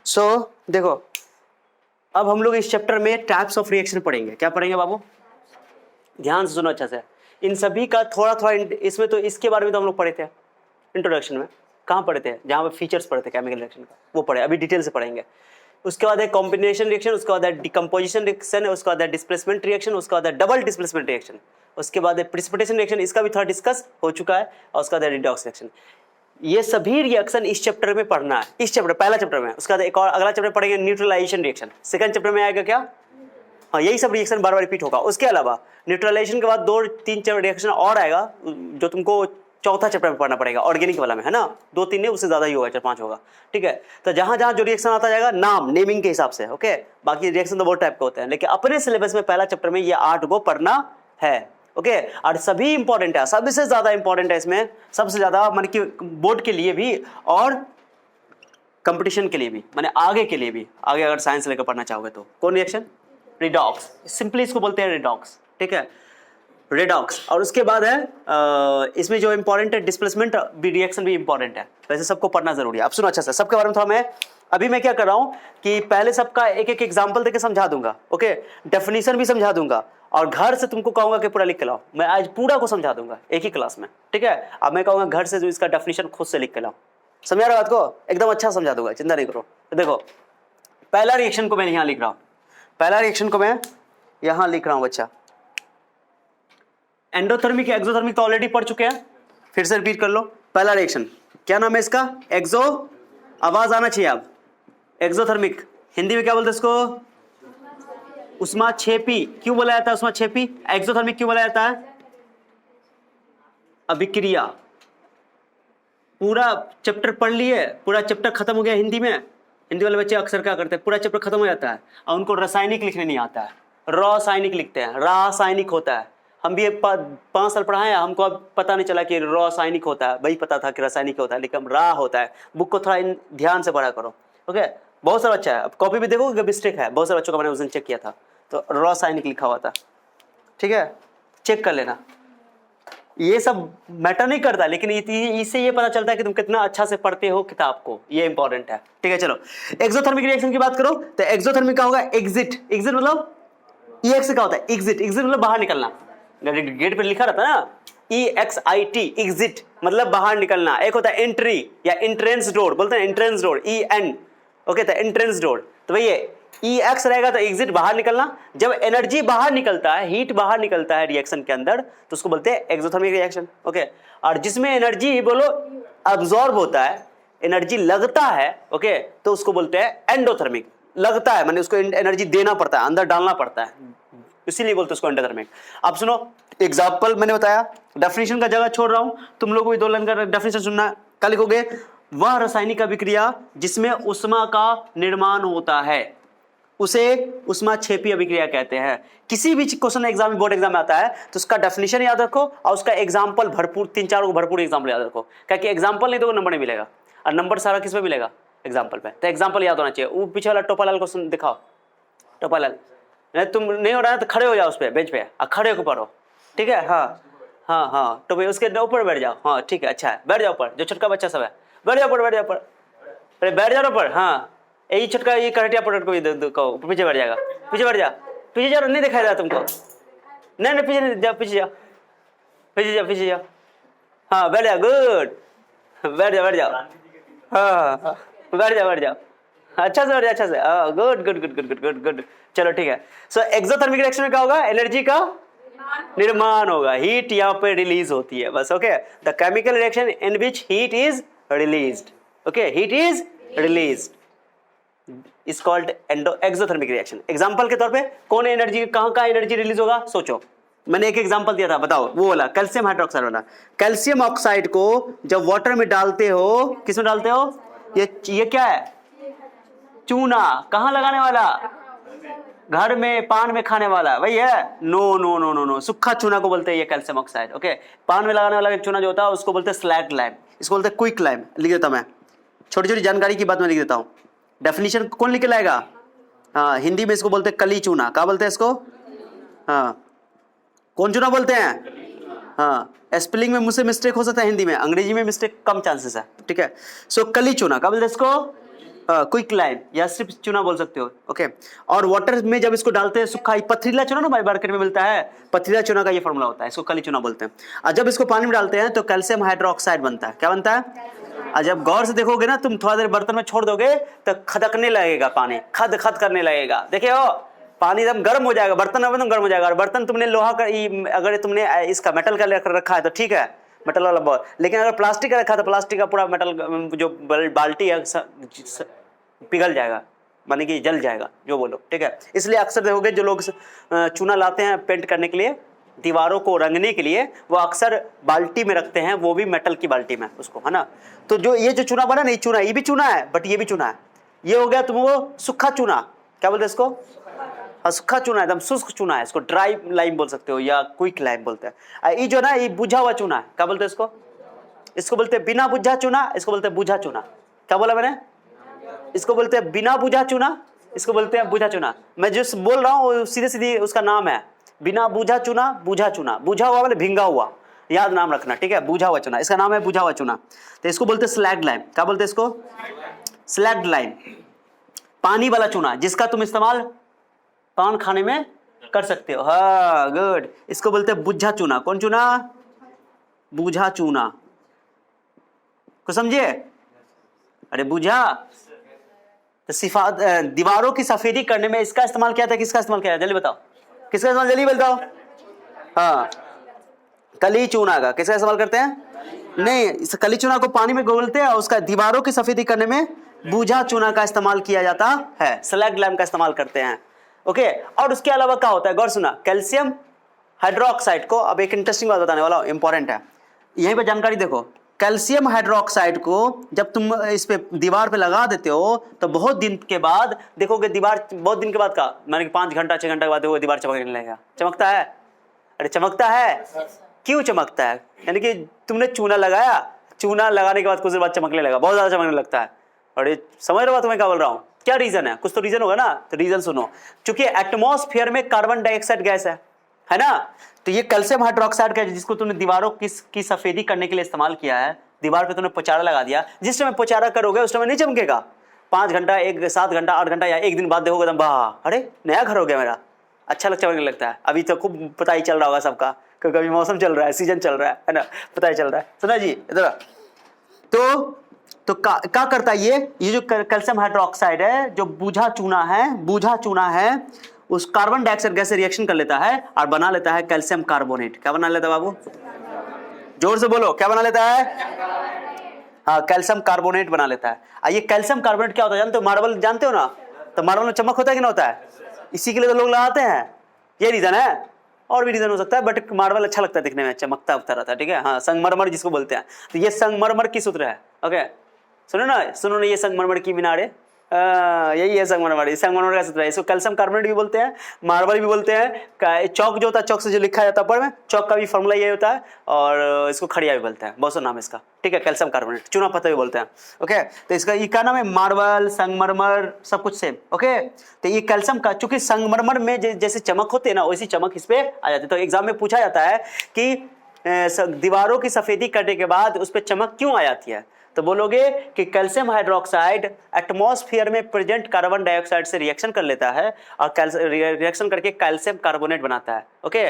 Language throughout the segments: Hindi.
चलो देखो, अब हम लोग इस चैप्टर में टाइप्स ऑफ रिएक्शन पढ़ेंगे। क्या पढ़ेंगे बाबू? ध्यान से सुनो अच्छा से। इन सभी का थोड़ा थोड़ा इसमें तो इसके बारे में तो हम लोग पढ़े थे इंट्रोडक्शन में। कहाँ पढ़े थे? जहाँ पे फीचर्स पढ़े थे केमिकल रिएक्शन का, वो पढ़े। अभी डिटेल से पढ़ेंगे। उसके बाद है कॉम्बिनेशन रिएक्शन, उसके बाद है डिकम्पोजिशन रिएक्शन, उसके बाद है डिस्प्लेसमेंट रिएक्शन, उसके बाद है डबल डिस्प्लेसमेंट रिएक्शन, उसके बाद है प्रिसिपिटेशन रिएक्शन, इसका भी थोड़ा डिस्कस हो चुका है, और उसके बाद है रिडॉक्स रिएक्शन। ये सभी रिएक्शन इस चैप्टर में पढ़ना है, इस चैप्टर पहला चैप्टर में। उसके बाद एक और अगला चैप्टर पढ़ेंगे न्यूट्रलाइजेशन रिएक्शन। सेकंड चैप्टर में आएगा क्या? हाँ, यही सब रिएक्शन बार बार रिपीट होगा। उसके अलावा न्यूट्रलाइजेशन के बाद 2-3 रिएक्शन और आएगा जो तुमको चौथा चैप्टर में पढ़ना पड़ेगा, ऑर्गेनिक वाला में, है ना। 2-3 नहीं, उससे ज्यादा ही होगा, 4-5 होगा, ठीक है। तो जहां जहां जो रिएक्शन आता जाएगा नेमिंग के हिसाब से, ओके। बाकी रिएक्शन तो बहुत टाइप के होते हैं, लेकिन अपने सिलेबस में पहला चैप्टर में ये 8 को पढ़ना है, ओके। और सभी इंपॉर्टेंट है, सबसे ज्यादा इंपॉर्टेंट है इसमें, सबसे ज्यादा माने कि बोर्ड के लिए भी और कंपटीशन के लिए भी, माने आगे के लिए भी, आगे अगर साइंस लेकर पढ़ना चाहोगे तो। कौन रिएक्शन? रिडॉक्स, सिंपली इसको बोलते हैं रिडॉक्स, ठीक है, रिडॉक्स। और उसके बाद है इसमें जो इंपॉर्टेंट है डिस्प्लेसमेंट भी, रिएक्शन भी इंपॉर्टेंट है। वैसे सबको पढ़ना जरूरी है। अब सुनो अच्छा से, सबके बारे में थोड़ा मैं क्या कर रहा हूं कि पहले सबका एक एक एग्जांपल देके समझा दूंगा, ओके। डेफिनेशन भी समझा दूंगा, और घर से तुमको कहूंगा कि पूरा लिख के लाओ। मैं आज पूरा को समझा दूंगा एक ही क्लास में, ठीक है। अब मैं कहूंगा घर से जो इसका डेफिनेशन खुद से लिख के लाओ। समझा रहा बात को? एकदम अच्छा समझा दूंगा, चिंता नहीं करो। तो देखो, पहला रिएक्शन को मैं यहां लिख रहा हूं, पहला रिएक्शन को मैं यहां लिख रहा हूं बच्चा। एंडोथर्मिक, एक्सोथर्मिक तो ऑलरेडी पढ़ चुके हैं, फिर से रिपीट कर लो। पहला रिएक्शन क्या नाम है इसका? एक्सो, आवाज आना चाहिए अब। एक्सोथर्मिक हिंदी में क्या बोलते हैं इसको? उष्माक्षेपी। क्यों बोला जाता है उष्माक्षेपी? एक्सोथर्मिक क्यों बोला जाता है? अभिक्रिया। पूरा चैप्टर पढ़ लिए, पूरा चैप्टर खत्म हो गया हिंदी में। हिंदी वाले बच्चे अक्सर क्या करते हैं, पूरा चैप्टर खत्म हो जाता है और उनको रासायनिक लिखने नहीं आता है, रासायनिक लिखते हैं। रासायनिक होता है, हम भी 5 साल पढ़ाए हैं, हमको अब पता नहीं चला कि रासायनिक होता है। वही पता था कि रासायनिक होता है, लेकिन रा होता है। बुक को थोड़ा ध्यान से पढ़ा करो, ओके। बहुत सारा अच्छा है, अब कॉपी भी देखोगे मिस्टेक है, बहुत सारे बच्चों का मैंने उस दिन चेक किया था, तो रासायनिक लिखा हुआ था, ठीक है, चेक कर लेना। ये सब मैटर नहीं करता, लेकिन इससे ये पता चलता है कि तुम कितना अच्छा से पढ़ते हो किताब को, ये इंपॉर्टेंट है, ठीक है। चलो, एक्सोथर्मिक रिएक्शन की बात करो तो एक्सोथर्मिक का होगा एग्जिट। एग्जिट मतलब EX का होता है एग्जिट। एग्जिट मतलब बाहर निकलना, गेट पे लिखा रहता है ना EXIT, एग्जिट मतलब बाहर निकलना। एक होता है एंट्री या एंट्रेंस डोर, बोलते हैं एंट्रेंस डोर, EN, ओके। तो एंट्रेंस डोर, तो भैया EX रहेगा तो एग्जिट, बाहर निकलना। जब एनर्जी बाहर निकलता है, हीट बाहर निकलता है रिएक्शन के अंदर, तो उसको बोलते हैं एक्सोथर्मिक रिएक्शन, ओके। और जिसमें एनर्जी बोलो अब्सॉर्ब होता है, एनर्जी लगता है, ओके, तो उसको बोलते हैं एंडोथर्मिक। लगता है माने उसको एनर्जी देना पड़ता है, अंदर डालना पड़ता है, इसीलिए बोलते हैं उसको एंडोथर्मिक। अब सुनो एग्जाम्पल, मैंने बताया डेफिनेशन का जगह छोड़ रहा हूं, तुम लोग को 2 लाइन का डेफिनेशन सुनना। क्या लिखोगे? वह रासायनिक अभिक्रिया जिसमें उष्मा का निर्माण होता है उसे उष्माक्षेपी अभिक्रिया कहते हैं। किसी भी क्वेश्चन एग्जाम में, बोर्ड एग्जाम में आता है तो उसका डेफिनेशन याद रखो और उसका एग्जाम्पल भरपूर, 3-4 को भरपूर एग्जाम्पल याद रखो, क्योंकि एग्जाम्पल नहीं तो नंबर नहीं मिलेगा, और नंबर सारा किस पे मिलेगा? एग्जाम्पल पे। तो एग्जाम्पल याद होना चाहिए। वो पीछे वाला टोपालाल क्वेश्चन दिखाओ, टोपालाल। नहीं तुम नहीं हो रहा है तो खड़े हो जाओ उस पर, बेंच पे, और खड़े होकर पढ़ो, ठीक है। हाँ हाँ हाँ, तो भाई उसके ऊपर बैठ जाओ, हाँ ठीक है, अच्छा है, बैठ जाओ ऊपर। जो छोटका बच्चा सब है, बैठ जाओ ऊपर, बैठ जाओ ऊपर, अरे बैठ जाओ ऊपर। हाँ, यही छोटका ये करटिया पटट को पीछे बैठ जाएगा, पीछे बैठ जा, पीछे जाओ, नहीं दिखाई देगा तुमको। नहीं नहीं, पीछे जाओ, पीछे जाओ, पीछे जाओ, पीछे जाओ। हाँ बैठ जाओ, गुड, बैठ जाओ, बैठ जाओ। हाँ बैठ जाओ, बैठ जाओ, अच्छा से बैठ जाओ, अच्छा से। हाँ good good good good good good good. चलो ठीक है। सो एक्सोथर्मिक रिएक्शन में क्या होगा? एनर्जी का निर्माण होगा, हीट यहाँ पे रिलीज होती है बस, okay. The chemical reaction in which heat is released, okay, heat is released is called exothermic reaction. Example के तौर पे कौन एनर्जी, कहां का एनर्जी रिलीज होगा? सोचो, मैंने एक एग्जांपल दिया था, बताओ। वो वाला कैल्शियम हाइड्रोक्साइड वाला। कैल्शियम ऑक्साइड को जब वाटर में डालते हो, किस में डालते हो? ये क्या है? चूना। कहां लगाने वाला? घर में, पान में खाने वाला, वही है? No no no no no, सूखा चूना को बोलते हैं ये कैल्शियम ऑक्साइड, ओके। पान में लगाने वाला चूना जो होता है उसको बोलते हैं स्लैग लाइम, इसको बोलते हैं क्विक लाइम। लिख देता मैं, छोटी छोटी जानकारी की बात मैं लिख देता हूँ। डेफिनेशन कौन लिख के लाएगा? हाँ, हिंदी में इसको बोलते हैं कली चूना। क्या बोलते हैं इसको? हाँ, कौन चूना बोलते हैं? हाँ, स्पेलिंग में मुझसे मिस्टेक हो सकता है, हिंदी में, अंग्रेजी में मिस्टेक कम चांसेस है, ठीक है। सो कली चूना, क्या बोलते हैं इसको? क्विक लाइम, या सिर्फ चूना बोल सकते हो, ओके। और वाटर में जब इसको डालते हैं सूखा, पथरीला चूना ना भाई मार्केट में मिलता है, पथरीला चूना का ये फॉर्मूला होता है, इसको कली चूना बोलते हैं। और जब इसको पानी में डालते हैं तो कैल्शियम हाइड्रोक्साइड बनता है, क्या बनता है? और जब गौर से देखोगे ना, तुम थोड़ा देर बर्तन में छोड़ दोगे तो खदकने लगेगा पानी, खद खद करने लगेगा, देखे हो, पानी एकदम गर्म हो जाएगा, बर्तन एकदम गर्म हो जाएगा। और बर्तन तुमने लोहा का, अगर तुमने इसका मेटल का रखा है तो ठीक है, मेटल वाला बॉल, लेकिन अगर प्लास्टिक का रखा तो प्लास्टिक का पूरा मेटल जो बाल्टी है पिघल जाएगा, माने कि जल जाएगा, जो बोलो, ठीक है। इसलिए अक्सर देखोगे जो लोग चूना लाते हैं पेंट करने के लिए, दीवारों को रंगने के लिए, वो अक्सर बाल्टी में रखते हैं, वो भी मेटल की बाल्टी में उसको, है ना। तो जो ये जो चूना बना नहीं, चूना ये भी चूना है, बट ये भी चूना है, ये हो गया तुमको सूखा चूना, क्या बोलते हैं इसको? हाँ, सूखा चूना, एकदम शुष्क चूना है, इसको ड्राई लाइम बोल सकते हो या क्विक लाइम बोलते हैं। ये जो ना, ये बुझा हुआ चूना है, क्या बोलते हैं इसको? इसको बोलते हैं बिना बुझा चूना, इसको बोलते हैं बुझा चूना। क्या बोला मैंने? इसको बोलते हैं बिना बुझा चूना, इसको बोलते हैं बुझा चूना। मैं जो बोल रहा हूँ सीधे सीधे उसका नाम है बिना बुझा चूना, बुझा चूना। बुझा हुआ मतलब भिंगा हुआ, याद नाम रखना, ठीक है। बुझा हुआ चूना, इसका नाम है बुझा हुआ चूना। तो इसको बोलते हैं स्लैग्ड लाइम। क्या बोलते हैं इसको? स्लैग्ड लाइम, पानी वाला चूना, जिसका तुम इस्तेमाल पान खाने में कर सकते हो। हाँ, गुड। इसको बोलते हैं बुझा चूना। कौन चूना? बुझा चूना को समझिए? अरे बुझा तो दीवारों की सफेदी करने में इसका इस्तेमाल किया था। किसका इस्तेमाल किया था, जल्दी बताओ, किसका इस्तेमाल, जल्दी बताओ। हाँ, कली चूना का। किसका इस्तेमाल करते हैं? नहीं, इस कली चूना को पानी में घोलते हैं और उसका दीवारों की सफेदी करने में बुझा चूना का इस्तेमाल किया जाता है, स्लैग लाइम का इस्तेमाल करते हैं, ओके। और उसके अलावा क्या होता है, गौर सुना, कैल्शियम हाइड्रोक्साइड को, अब एक इंटरेस्टिंग बात बताने वाला हूं, इंपॉर्टेंट है, यहीं पे जानकारी देखो। कैल्शियम हाइड्रोक्साइड को जब तुम इस पे दीवार पे लगा देते हो तो बहुत दिन के बाद देखोगे, दीवार बहुत दिन के बाद का, माने 5 घंटा 6 घंटा के बाद वो दीवार चमकने लगेगा। चमकता है? अरे चमकता है। क्यों चमकता है? यानी कि तुमने चूना लगाया, चूना लगाने के बाद कुछ देर बाद चमकने लगा, बहुत ज्यादा चमकने लगता है। अरे समझ रहे हो तुम्हें क्या बोल रहा हूँ? क्या रीजन है? कुछ तो रीजन होगा ना, तो रीजन सुनो। क्योंकि एटमॉस्फेयर में कार्बन डाइऑक्साइड गैस है ना, तो ये कैल्शियम हाइड्रोक्साइड का, जिसको तुमने दीवारों की सफेदी करने के लिए इस्तेमाल किया है, दीवार पे तुमने पोचारा लगा दिया, जिस टाइम पोचारा करोगे उस टाइम नहीं चमकेगा। 5 घंटा, 7 घंटा, 8 घंटा या 1 दिन बाद देखोगे तो वाह, अरे नया घर हो गया मेरा, अच्छा चमकने लगता है। अभी तो खूब पता ही चल रहा होगा सबका, क्योंकि अभी मौसम चल रहा है, सीजन चल रहा है ना, पता ही चल रहा है। सुना जी इधर। तो क्या करता है ये जो कैल्शियम हाइड्रोक्साइड है, जो बुझा चूना है, उस कार्बन डाइऑक्साइड गैस से रिएक्शन कर लेता है और बना लेता है कैल्शियम कार्बोनेट। क्या बना लेता है बाबू? जोर से बोलो, क्या बना लेता है? हाँ, कैल्शियम कार्बोनेट बना लेता है। ये कैल्शियम कार्बोनेट क्या होता है जानते हो? मार्बल जानते हो ना, तो मार्बल में चमक होता है कि ना होता है? इसी के लिए तो लोग लगाते हैं, ये रीजन है। और भी रीजन हो सकता है, बट मार्बल अच्छा लगता है दिखने में, चमकता उगता रहता है, ठीक है। हाँ, संगमरमर जिसको बोलते हैं, तो ये संगमरमर की सूत्र है, ओके। सुनो ना, ये संगमरमर की मीनारें, यही है संगमरमर। संगमरमर का सूत्र है, इसको कैल्शियम कार्बोनेट भी बोलते हैं, मार्बल भी बोलते हैं। चौक जो होता है, चौक से जो लिखा जाता है ऊपर में, चौक का भी फॉर्मूला यही होता है। और इसको खड़िया भी बोलते हैं, बहुत सा नाम है इसका, ठीक है। कैल्शियम कार्बोनेट, चूना पत्थर भी बोलते हैं, ओके। तो इसका ये क्या नाम है? मार्बल, संगमरमर, सब कुछ सेम, ओके। तो ये कैल्शियम का, चूंकि संगमरमर में जैसे चमक होती है ना, वैसी चमक इस पे आ जाती है। तो एग्जाम में पूछा जाता है कि दीवारों की सफेदी करने के बाद उस पर चमक क्यों आ जाती है, तो बोलोगे कि कैल्शियम हाइड्रोक्साइड एटमॉस्फेयर में प्रेजेंट कार्बन डाइऑक्साइड से रिएक्शन कर लेता है और रिएक्शन करके कैल्शियम कार्बोनेट बनाता है, ओके,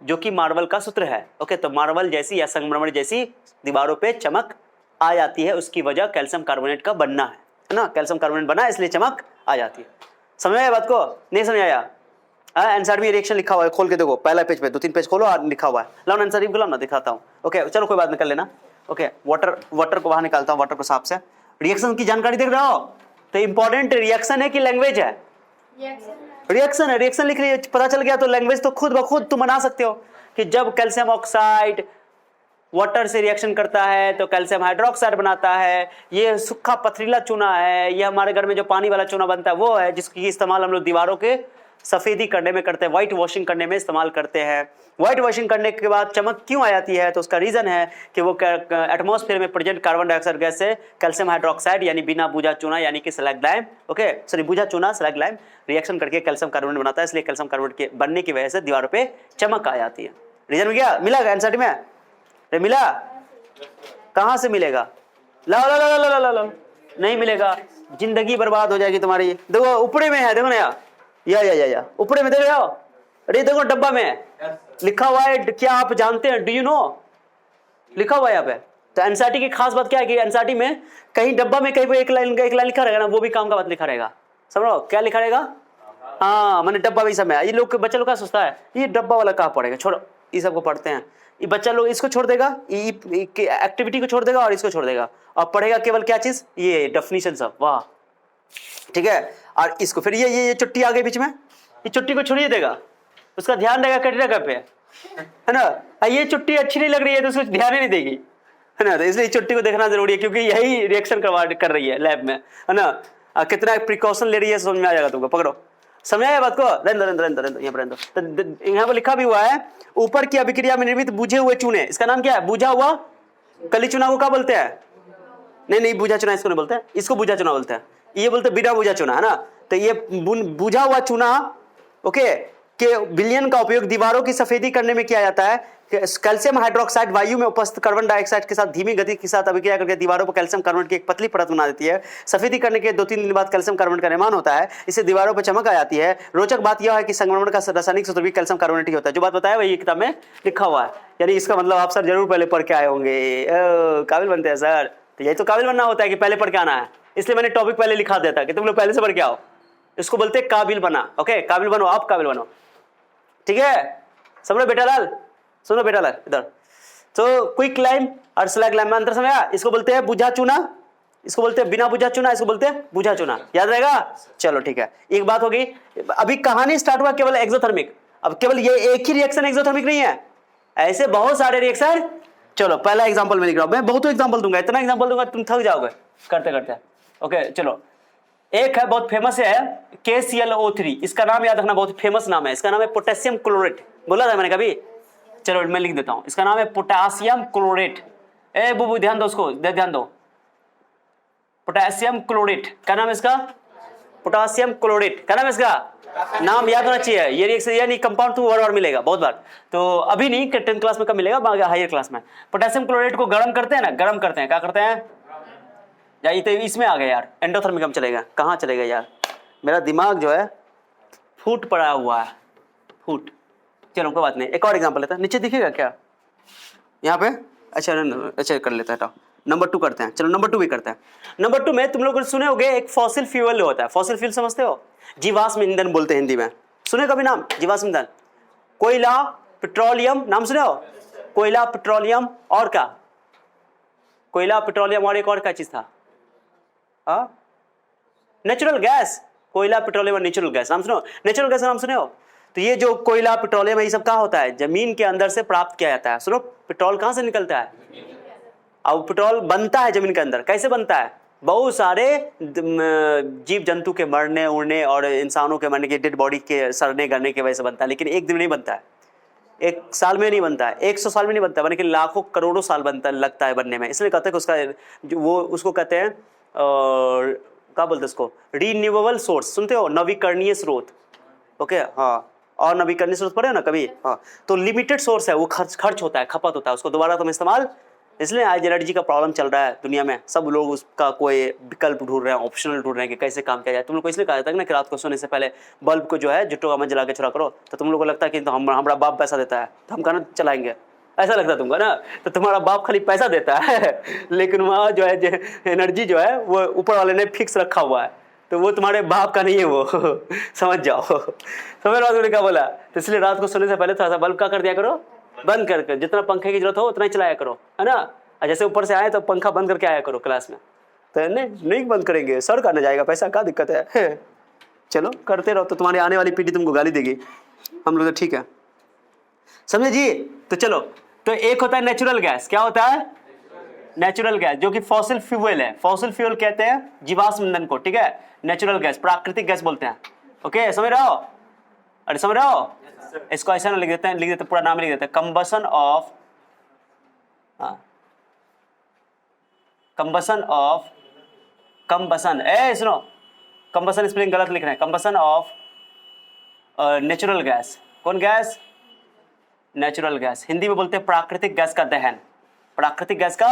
जो कि मार्बल का सूत्र है, ओके। तो मार्बल जैसी या संगमरमर जैसी दीवारों पे चमक आ जाती है, उसकी वजह कैल्शियम कार्बोनेट का बनना है ना। कैल्शियम कार्बोनेट बना इसलिए चमक आ जाती है। समझ आया बात को? नहीं समझ आया? आंसर में रिएक्शन लिखा हुआ है, खोल के देखो, पहला पेज पे 2-3 पेज खोलो और लिखा हुआ है। लाओ आंसर भी ना, दिखाता हूँ, ओके। चलो कोई बात नहीं, कर लेना, ओके। वाटर को बाहर निकालता हूँ, वाटर को साफ से। रिएक्शन की जानकारी देख रहे हो? तो इंपॉर्टेंट रिएक्शन है कि लैंग्वेज है? रिएक्शन है। रिएक्शन लिख रही पता चल गया, तो लैंग्वेज तो खुद ब खुद तुम बना सकते हो कि जब कैल्शियम ऑक्साइड वाटर से रिएक्शन करता है तो कैल्शियम हाइड्रोक्साइड बनाता है। ये सूखा पथरीला चूना है, ये हमारे घर में जो पानी वाला चूना बनता है वो है, जिसकी इस्तेमाल हम लोग दीवारों के सफेदी करने में करते हैं, व्हाइट वॉशिंग करने में इस्तेमाल करते हैं। व्हाइट वॉशिंग करने के बाद चमक क्यों आ जाती है, तो उसका रीजन है कि वो एटमॉस्फेयर में प्रेजेंट कार्बन डाइऑक्साइड गैस से कैल्शियम हाइड्रोक्साइड यानी बिना बुझा चूना यानी कि स्लैग लाइम, ओके, सॉरी बुझा चूना स्लैग लाइम रिएक्शन करके कैल्शियम कार्बोनेट बनाता है, इसलिए कैल्शियम कार्बोनेट के बनने की वजह से दीवारों पे चमक आ जाती है। रीजन में गया, मिला एनसीईआरटी में? अरे मिला, कहाँ से मिलेगा? लाओ ला ला ला ला ला, नहीं मिलेगा, जिंदगी बर्बाद हो जाएगी तुम्हारी। देखो ऊपरे में है, देखो ना या ऊपरे में देखो, अरे देखो डब्बा में लिखा हुआ है, क्या आप जानते हैं? Do you know? लिखा हुआ है यहाँ पे। तो एनसीईआरटी की खास बात क्या है कि एनसीईआरटी में कहीं डब्बा में कहीं एक लाइन लिखा रहेगा ना, वो भी काम का बात लिखा रहेगा। समझो क्या लिखा रहेगा? हाँ, मैंने डब्बा भी समय, ये लोग बच्चा लोग क्या सोचता है, ये डब्बा वाला कहाँ पढ़ेगा, छोड़ो, ये सबको पढ़ते हैं। ये बच्चा लोग इसको छोड़ देगा, एक्टिविटी को छोड़ देगा और इसको छोड़ देगा, और पढ़ेगा केवल क्या चीज, ये डेफिनेशन सब। वाह, ठीक है। और इसको फिर ये चुट्टी आ गई बीच में, ये चुट्टी को छोड़िए देगा, उसका ध्यान रहेगा कटरीना पे, है ना। ये चुट्टी अच्छी नहीं लग रही है तो उसको ध्यान ही नहीं देगी, है ना। तो इसलिए चुट्टी को देखना जरूरी है, क्योंकि यही रिएक्शन कर रही है लैब में, है ना। कितना प्रिकॉशन ले रही है समझ में आ जाएगा तुमको। पकड़ो, समझ आया बात को? यहाँ पर लिखा भी हुआ है, ऊपर की अभिक्रिया में निर्मित बुझे हुए चूने, इसका नाम क्या है? बुझा हुआ कली चूना को क्या बोलते हैं? नहीं बुझा चूना इसको नहीं बोलते हैं, इसको बुझा चूना बोलते हैं, ये बोलते हैं बिना बुझा चूना, है ना। तो ये बुझा हुआ चूना, ओके, के विलयन का उपयोग दीवारों की सफेदी करने में किया जाता है। कैल्शियम हाइड्रोक्साइड वायु में उपस्थित कार्बन डाइऑक्साइड के साथ धीमी गति के साथ अभिक्रिया करके दीवारों पर कैल्शियम कार्बोनेट की एक पतली परत बना देती है। सफेदी करने के 2-3 दिन बाद कैल्शियम कार्बोनेट का निर्माण होता है, इससे दीवारों पर चमक आ जाती है। रोचक बात यह है कि संक्रमण का रासायनिक सूत्र भी कैल्शियम कार्बोनेट ही होता है। जो बात बताया वही किताब में लिखा हुआ है, यानी इसका मतलब आप सर जरूर पहले पढ़ के आए होंगे, काबिल बनते हैं सर। तो यही तो काबिल बनना होता है कि पहले पढ़ के आना है, इसलिए मैंने टॉपिक पहले लिखा देता है कि तुम लोग पहले से पढ़ के आओ। इसको बोलते हैं काबिल बना। ओके, काबिल बनो, आप काबिल बनो, ठीक है। समझो बेटा लाल, सुनो बेटा लाल इधर। तो क्विक लाइम और स्लैग लाइम में अंतर समझा? इसको बोलते हैं बुझा चूना, इसको बोलते हैं बिना बुझा चूना, इसको बोलते हैं बुझा चूना। याद रहेगा? चलो ठीक है, एक बात होगी। अभी कहानी स्टार्ट हुआ केवल एक्सोथर्मिक, अब केवल ये एक ही रिएक्शन एक्सोथर्मिक नहीं है, ऐसे बहुत सारे रिएक्शन। चलो पहला एग्जांपल में लिख रहा हूं, मैं बहुत एग्जांपल दूंगा, इतना एग्जांपल दूंगा तुम थक जाओगे करते करते। ओके चलो, एक है बहुत फेमस है KClO3, इसका नाम याद रखना, बहुत फेमस नाम है, इसका नाम है पोटेशियम क्लोरेट। बोला था मैंने कभी? चलो मैं लिख देता हूं, इसका नाम है पोटेशियम क्लोरेट। ए बुबू ध्यान दो, उसको ध्यान दो, पोटेशियम क्लोरेट। क्या नाम है इसका? Potassium chlorate. क्या नाम है इसका? नाम याद होना चाहिए। ये रिएक्शन यानी कंपाउंड तो वर्ड मिलेगा बहुत बार, तो अभी नहीं, 10th क्लास में कब मिलेगा, हायर क्लास में। पोटेशियम क्लोरेट को गर्म करते हैं ना, गर्म करते हैं, क्या करते हैं यार, ये तो इसमें आ गया यार, एंडोथर्मिक में चलेगा, कहाँ चलेगा यार, मेरा दिमाग जो है फूट पड़ा हुआ है, फूट। चलो कोई बात नहीं, एक और एग्जांपल लेता है, नीचे दिखेगा क्या यहाँ पे? अच्छा कर लेता है, नंबर 2 करते हैं। चलो नंबर 2 भी करते हैं। नंबर 2 में तुम लोग सुने होगे एक फॉसिल फ्यूल होता है, फॉसिल फ्यूल समझते हो? जीवाश्म ईंधन बोलते हैं हिंदी में, सुने कभी नाम जीवाश्म ईंधन? कोयला, पेट्रोलियम, नाम सुने हो? कोयला, पेट्रोलियम और क्या? कोयला, पेट्रोलियम और एक और क्या चीज था? Natural gas. कोयला, पेट्रोलियम और नेचुरल गैस, नाम सुनो? नेचुरल गैस नाम सुने हो? तो ये जो कोयला, पेट्रोलियम ये सब क्या होता है, जमीन के अंदर से प्राप्त किया जाता है। सुनो, पेट्रोल कहां से निकलता है? अब पेट्रोल बनता है जमीन के अंदर, कैसे बनता है? बहुत सारे जीव जंतु के मरने उड़ने और इंसानों के मरने के, डेड बॉडी के सड़ने गलने की वजह से बनता है, लेकिन एक दिन नहीं बनता है, एक साल में नहीं बनता है, 100 साल में नहीं बनता है, बल्कि लाखों करोड़ों साल बनता लगता है बनने में। इसलिए कहते हैं कि उसका वो उसको कहते हैं क्या बोलते हैं उसको, रीन्यूएबल सोर्स। सुनते हो? नवीकरणीय स्रोत। ओके हाँ, और नवीकरणीय स्रोत पढ़े हो ना कभी? हाँ, तो लिमिटेड सोर्स है, वो खर्च होता है, खपत होता है, उसको दोबारा तुम इस्तेमाल। इसलिए आज एनर्जी का प्रॉब्लम चल रहा है दुनिया में, सब लोग उसका कोई विकल्प ढूंढ रहे हैं, ऑप्शनल ढूंढ रहे हैं कि कैसे काम किया जाए। तुम लोग को इसलिए कहा जाता है ना कि रात को सोने से पहले बल्ब को जो है जुट्टो का मन जला के छोड़ा करो, तो तुम लोग को लगता है कि तो हमारा बाप पैसा देता है तो हम कहना चलाएंगे, ऐसा लगता है तुमको ना, तो तुम्हारा बाप खाली पैसा देता है लेकिन वहाँ जो है एनर्जी जो है वो ऊपर वाले ने फिक्स रखा हुआ है, तो वो तुम्हारे बाप का नहीं है वो समझ जाओ। समझ रहा हूँ क्या बोला? तो इसलिए रात को सोने से पहले थोड़ा सा बल्ब का कर दिया करो, बंद करके, जितना पंखे की जरूरत हो उतना ही चलाया करो, है ना। जैसे ऊपर से आए तो पंखा बंद करके आया करो क्लास में, तो नहीं बंद करेंगे, सर का न जाएगा पैसा, क्या दिक्कत है चलो करते रहो, तो तुम्हारी आने वाली पीढ़ी तुमको गाली देगी, हम लोग तो ठीक है, समझे जी। तो चलो, तो एक होता है नेचुरल गैस। क्या होता है? नेचुरल गैस, जो कि फॉसिल फ्यूल है। फॉसिल फ्यूल कहते हैं जीवाश्म ईंधन को, ठीक है। नेचुरल गैस, प्राकृतिक गैस बोलते हैं। ओके समझ रहे हो? अरे समझ रहे हो? इसको ऐसा ना लिख देते हैं, पूरा नाम लिख देते हैं, कंबसन ऑफ, कंबसन, सुनो, कंबसन स्पेलिंग गलत लिख रहे हैं, कंबसन ऑफ नेचुरल गैस। कौन गैस? नेचुरल गैस, हिंदी में बोलते हैं प्राकृतिक गैस का दहन। प्राकृतिक गैस का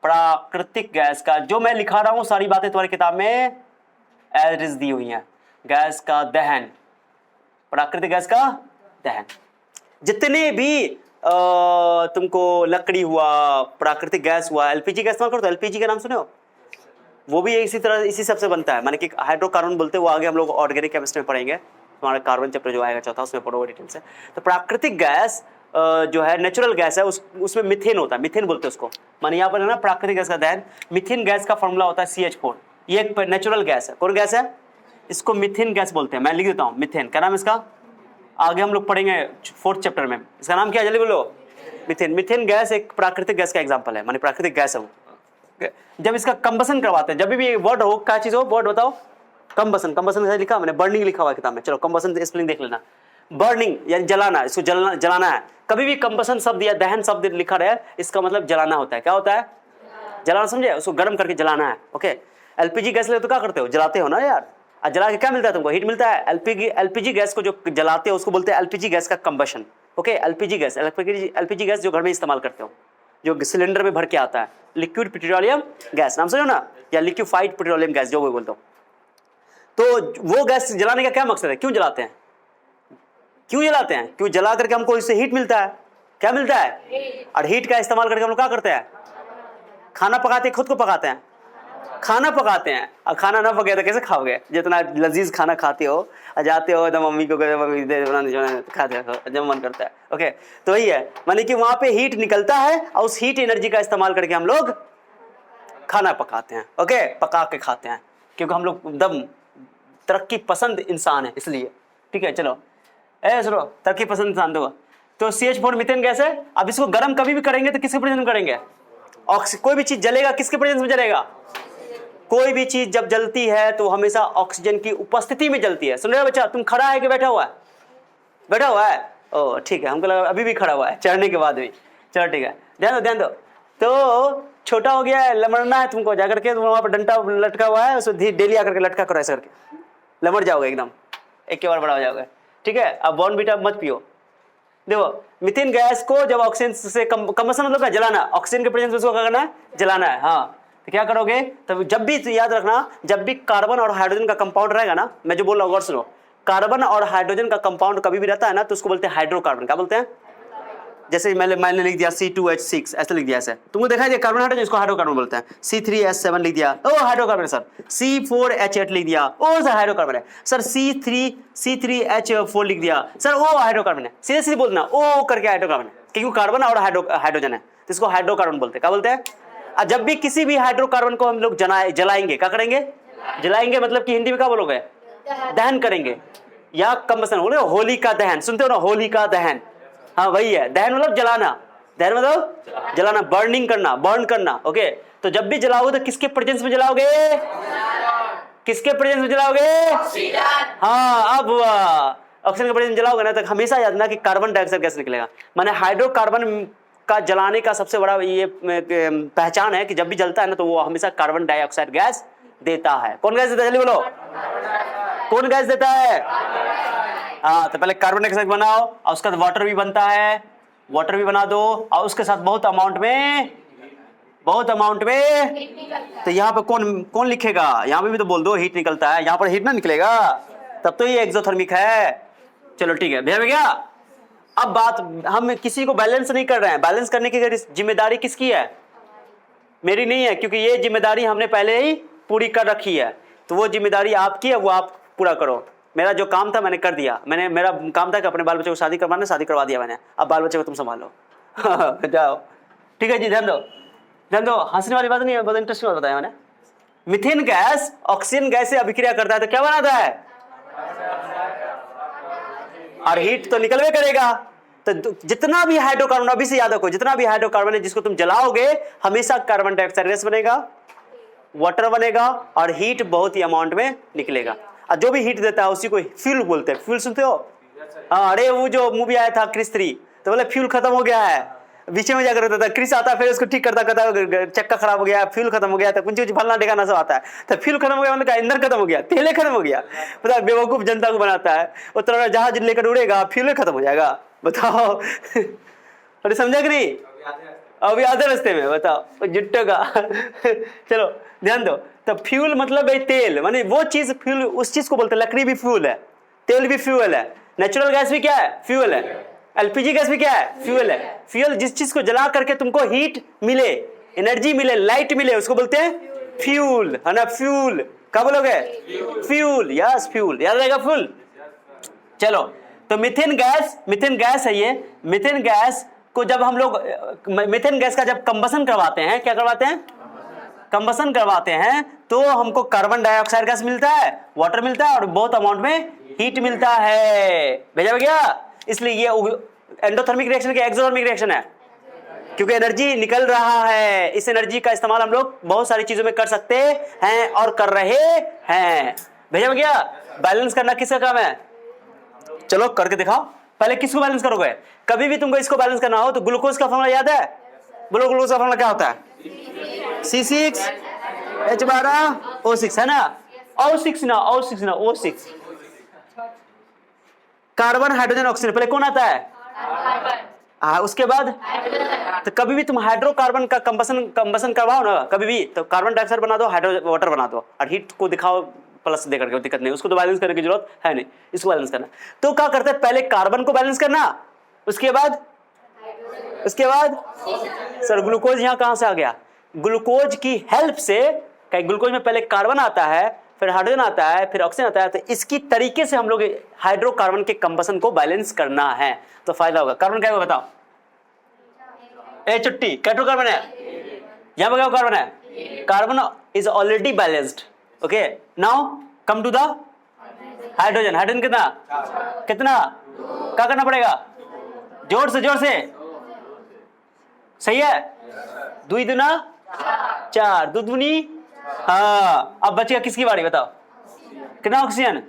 प्राकृतिक गैस का, जो मैं लिखा रहा हूं सारी बातें तुम्हारी किताब में एज इज दी हुई हैं। गैस का दहन, प्राकृतिक गैस का दहन। जितने भी तुमको लकड़ी हुआ, प्राकृतिक गैस हुआ, एलपीजी का इस्तेमाल करो तो एलपीजी का नाम सुने हो, वो भी इसी तरह इसी सबसे बनता है, माने कि हाइड्रोकार्बन बोलते हैं। वो आगे हम लोग ऑर्गेनिक केमिस्ट्री में पढ़ेंगे, तुम्हारा कार्बन चैप्टर जो आएगा चौथा, उसमें पढ़ोगे डिटेल से। तो प्राकृतिक गैस जो है नेचुरल गैस है, उसमें मिथेन होता है, मिथेन बोलते हैं उसको। माने यहाँ पर है ना प्राकृतिक गैस का दहन। मिथेन गैस का फॉर्मूला होता है CH4। ये एक नेचुरल गैस है। कौन गैस है? इसको मिथेन गैस बोलते हैं। मैं लिख देता हूँ मिथेन, क्या नाम है इसका? आगे हम लोग पढ़ेंगे 4th चैप्टर में। इसका नाम क्या है जल्दी बोलो? मिथेन। मिथेन गैस एक प्राकृतिक गैस का एग्जाम्पल है, माने प्राकृतिक गैस है वो। जब इसका कंबसन करवाते हैं, जब भी वर्ड हो, क्या चीज हो, वर्ड बताओ। कंबसन, कंबसन कैसे लिखा मैंने? बर्निंग लिखा हुआ है किताब में। चलो कंबसन स्पेलिंग देख लेना। बर्निंग यानी जलाना, इसको जलाना है। कभी भी कंबसन शब्द या दहन शब्द लिखा रहे, इसका मतलब जलाना होता है। क्या होता है? जलाना, समझे? उसको गर्म करके जलाना है। ओके। एलपीजी गैस ले तो क्या करते हो? जलाते हो ना यार। और जला के क्या मिलता है तुमको? हीट मिलता है। एलपीजी गैस को जो जलाते हो उसको बोलते हैं एलपीजी गैस का कंबशन। ओके। एलपीजी गैस जो घर में इस्तेमाल करते हो, जो सिलेंडर में भर के आता है, लिक्विड पेट्रोलियम गैस, नाम समझो ना, या लिक्विफाइड पेट्रोलियम गैस जो भी बोलते हो। तो वो गैस जलाने का क्या मकसद है? क्यों जलाते हैं? क्यों जलाते हैं? क्यों जला करके हमको इससे हीट मिलता है। क्या मिलता है? और हीट का इस्तेमाल करके हम लोग क्या करते हैं? खाना पकाते हैं, खुद को पकाते हैं, खाना पकाते हैं। और खाना ना पके तो कैसे खाओगे? जितना लजीज खाना खाते हो, जाते हो तो मम्मी को मम्मी दे बनाने खाते हो जब मन करता है। ओके। तो वही है, माने कि वहां पे हीट निकलता है और उस हीट एनर्जी का इस्तेमाल करके हम लोग खाना पकाते हैं। ओके। पका के खाते हैं, क्योंकि हम लोग एकदम तरक्की पसंद इंसान है इसलिए। ठीक है। चलो सुनो, तरक्की पसंद इंसान तो CH4 मीथेन गैस है। अब इसको गर्म कभी भी करेंगे तो किसके प्रेजेंस में करेंगे? कोई भी चीज जलेगा किसके प्रेजेंस में जलेगा? कोई भी चीज जब जलती है तो हमेशा ऑक्सीजन की उपस्थिति में जलती है। सुन रहे हो बच्चा? तुम खड़ा है कि बैठा हुआ है? बैठा हुआ है। ओ ठीक है, हमको लगा अभी भी खड़ा हुआ है चढ़ने के बाद भी। चलो ठीक है, ध्यान दो। तो छोटा हो गया है, लमड़ना है तुमको, जाकर के तुम वहां पर डंडा लटका हुआ है, उसको डेली आकर के लटका करो, ऐसा करके लमड़ जाओगे एकदम, एक के बार बड़ा हो जाओगे। ठीक है। अब बॉर्नवीटा मत पियो। देखो मीथेन गैस को जब ऑक्सीजन से कंबसन मतलब क्या? जलाना। ऑक्सीजन के प्रेजेंस में उसको क्या करना है? जलाना है। हाँ, तो क्या करोगे? तो जब भी याद रखना, जब भी कार्बन और हाइड्रोजन का कंपाउंड रहेगा ना, मैं जो बोल रहा हूँ गौर सुनो, कार्बन और हाइड्रोजन का कंपाउंड कभी भी रहता है ना, तो उसको बोलते हैं हाइड्रोकार्बन। क्या बोलते हैं? जैसे मैंने लिख दिया C2H6, ऐसे लिख दिया। ऐसे तुमको देखा है कार्बन हाइड्रोजन, इसको हाइड्रोकार्बन बोलते हैं। C3H7 लिख दिया, ओ हाइड्रोकार्बन है सर। C4H8 लिख दिया, ओ सर हाइड्रोकार्बन है सर। C3H4 लिख दिया सर, ओ हाइड्रोकार्बन है। सीधे सीधे बोलना, ओ करके हाइड्रोकार्बन है, क्योंकि कार्बन और हाइड्रोजन है, तो इसको हाइड्रोकार्बन बोलते हैं। क्या बोलते हैं? और जब भी किसी भी हाइड्रोकार्बन को हम लोग जलाएंगे, क्या करेंगे? जलाएंगे मतलब कि हिंदी में क्या बोलोगे? दहन करेंगे या कंबसन बोलोगे। होली का दहन सुनते हो ना? होली का दहन, हाँ वही है। दहन मतलब जलाना, दहन मतलब जलाना, बर्निंग करना, बर्न करना। ओके। तो जब भी जलाओगे तो किसके प्रेजेंस में जलाओगे? किसके प्रेजेंस में जलाओगे? हाँ, अब ऑक्सीजन के प्रेजेंस में जलाओगे ना, तो हमेशा याद रखना कि कार्बन डाइऑक्साइड गैस निकलेगा। माने हाइड्रोकार्बन का जलाने का सबसे बड़ा ये पहचान है कि जब भी जलता है ना, तो वो हमेशा कार्बन डाइऑक्साइड गैस देता है। कौन गैस देता है? जल्दी बोलो, कौन गैस देता है? हाँ, तो पहले कार्बन डाइऑक्साइड बनाओ और उसके बाद वाटर भी बनता है, वाटर भी बना दो, और उसके साथ बहुत अमाउंट में तो यहाँ पे कौन लिखेगा? यहाँ पे भी तो बोल दो हीट निकलता है, यहाँ पर हीट ना निकलेगा, तब तो ये एक्सोथर्मिक है। चलो ठीक है, भैया क्या? अब बात, हम किसी को बैलेंस नहीं कर रहे हैं। बैलेंस करने की जिम्मेदारी किसकी है? मेरी नहीं है, क्योंकि ये जिम्मेदारी हमने पहले ही पूरी कर रखी है। तो वो जिम्मेदारी आपकी है, वो आप पूरा करो। मेरा जो काम था मैंने कर दिया। मेरा काम था कि अपने बाल बच्चे को शादी करवा दिया मैंने। अब बाल बच्चे को तुम संभालो। जाओ। ठीक है जी, ध्यान दो। हंसने वाली बात नहीं है, बहुत इंटरेस्टिंग बात बताया मैंने। मीथेन गैस ऑक्सीजन गैस से अभिक्रिया करता है तो क्या बनाता है? और हीट तो निकलवे करेगा। तो जितना भी हाइड्रोकार्बन, अभी से याद रखो, जितना भी हाइड्रोकार्बन है जिसको तुम जलाओगे, हमेशा कार्बन डाइऑक्साइड गैस बनेगा, वाटर बनेगा, और हीट बहुत ही अमाउंट में निकलेगा। और जो भी हीट देता है उसी को फ्यूल बोलते हैं। फ्यूल सुनते हो? हाँ, अरे वो जो मूवी आया था क्रिस 3, तो बोले फ्यूल खत्म हो गया है, बीच में जाकर होता था, क्रिस आता फिर उसको ठीक करता करता चक्का खराब हो गया, फ्यूल खत्म हो गया, तो कुछ फलना ढिकाना सब आता है, तो फ्यूल खत्म हो गया मतलब ईंधन खत्म हो गया, तेल खत्म हो गया, पता बेवकूफ जनता को बनाता है। वो तरह जहाज लेकर उड़ेगा, फ्यूल खत्म हो जाएगा, बताओ। अरे समझा कि नहीं? अभी आधे रास्ते में, बताओ जुट्टो का। चलो ध्यान दो, तो फ्यूल मतलब है तेल, माने वो चीज फ्यूल, उस चीज को बोलते हैं। लकड़ी भी फ्यूल है, तेल भी फ्यूल है, नेचुरल गैस भी क्या है? फ्यूल है, एलपीजी गैस भी क्या है? फ्यूल है। फ्यूल जिस चीज को जला करके तुमको हीट मिले, एनर्जी मिले, लाइट मिले, उसको बोलते हैं फ्यूल, है ना? फ्यूल क्या बोलोगे? फ्यूल, यस फ्यूल, याद रहेगा फ्यूल। चलो, तो मीथेन गैस है ये। मीथेन गैस को जब हम लोग, मीथेन गैस का जब कंबसन करवाते हैं, क्या करवाते हैं? कंबसन करवाते हैं, तो हमको कार्बन डाइऑक्साइड गैस मिलता है, वाटर मिलता है, और बहुत अमाउंट में हीट मिलता है। भेजा गया? इसलिए ये एंडोथर्मिक रिएक्शन के एक्सोथर्मिक रिएक्शन है, क्योंकि एनर्जी निकल रहा है। इस एनर्जी का इस्तेमाल हम लोग बहुत सारी चीजों में कर सकते हैं और कर रहे हैं। भेजा गया? बैलेंस करना किसका काम है? चलो करके दिखाओ। पहले किसको बैलेंस करोगे? कभी भी तुमको इसको बैलेंस करना हो तो ग्लूकोज का फॉर्मूला याद है? बोलो, ग्लूकोज का फॉर्मूला क्या होता है? C6H12O6, है ना? O6 ना, O6 ना, O6। कार्बन, हाइड्रोजन, ऑक्सीजन, पहले कौन आता है? हाँ, उसके बाद तो कभी भी तुम हाइड्रोकार्बन का कंबसन करवाओ ना, कभी भी, तो कार्बन डाइऑक्साइड बना दो, हाइड्रोजन वाटर बना दो, और हीट को दिखाओ प्लस दे करके, दिक्कत नहीं, उसको तो बैलेंस करने की जरूरत है नहीं, इसको बैलेंस करना। तो क्या करते हैं? पहले कार्बन को बैलेंस करना, उसके बाद सर ग्लूकोज यहाँ कहां से आ गया? ग्लूकोज की हेल्प से, ग्लूकोज में पहले कार्बन आता है, फिर हाइड्रोजन आता है, फिर ऑक्सीजन आता है, तो इसकी तरीके से हम लोग हाइड्रोकार्बन के कंबसन को बैलेंस करना है, तो फायदा होगा। कार्बन क्या होगा बताओ? ए चुट्टी, कार्बन है यहां पर, क्या कार्बन है? Carbon is already balanced. Okay, now come to the hydrogen. Hydrogen कितना क्या करना पड़ेगा? जोर से सही है? 2 दूना 4, 2 दूनी, हाँ। अब बचेगा किसकी बारी बताओ? कितना ऑक्सीजन?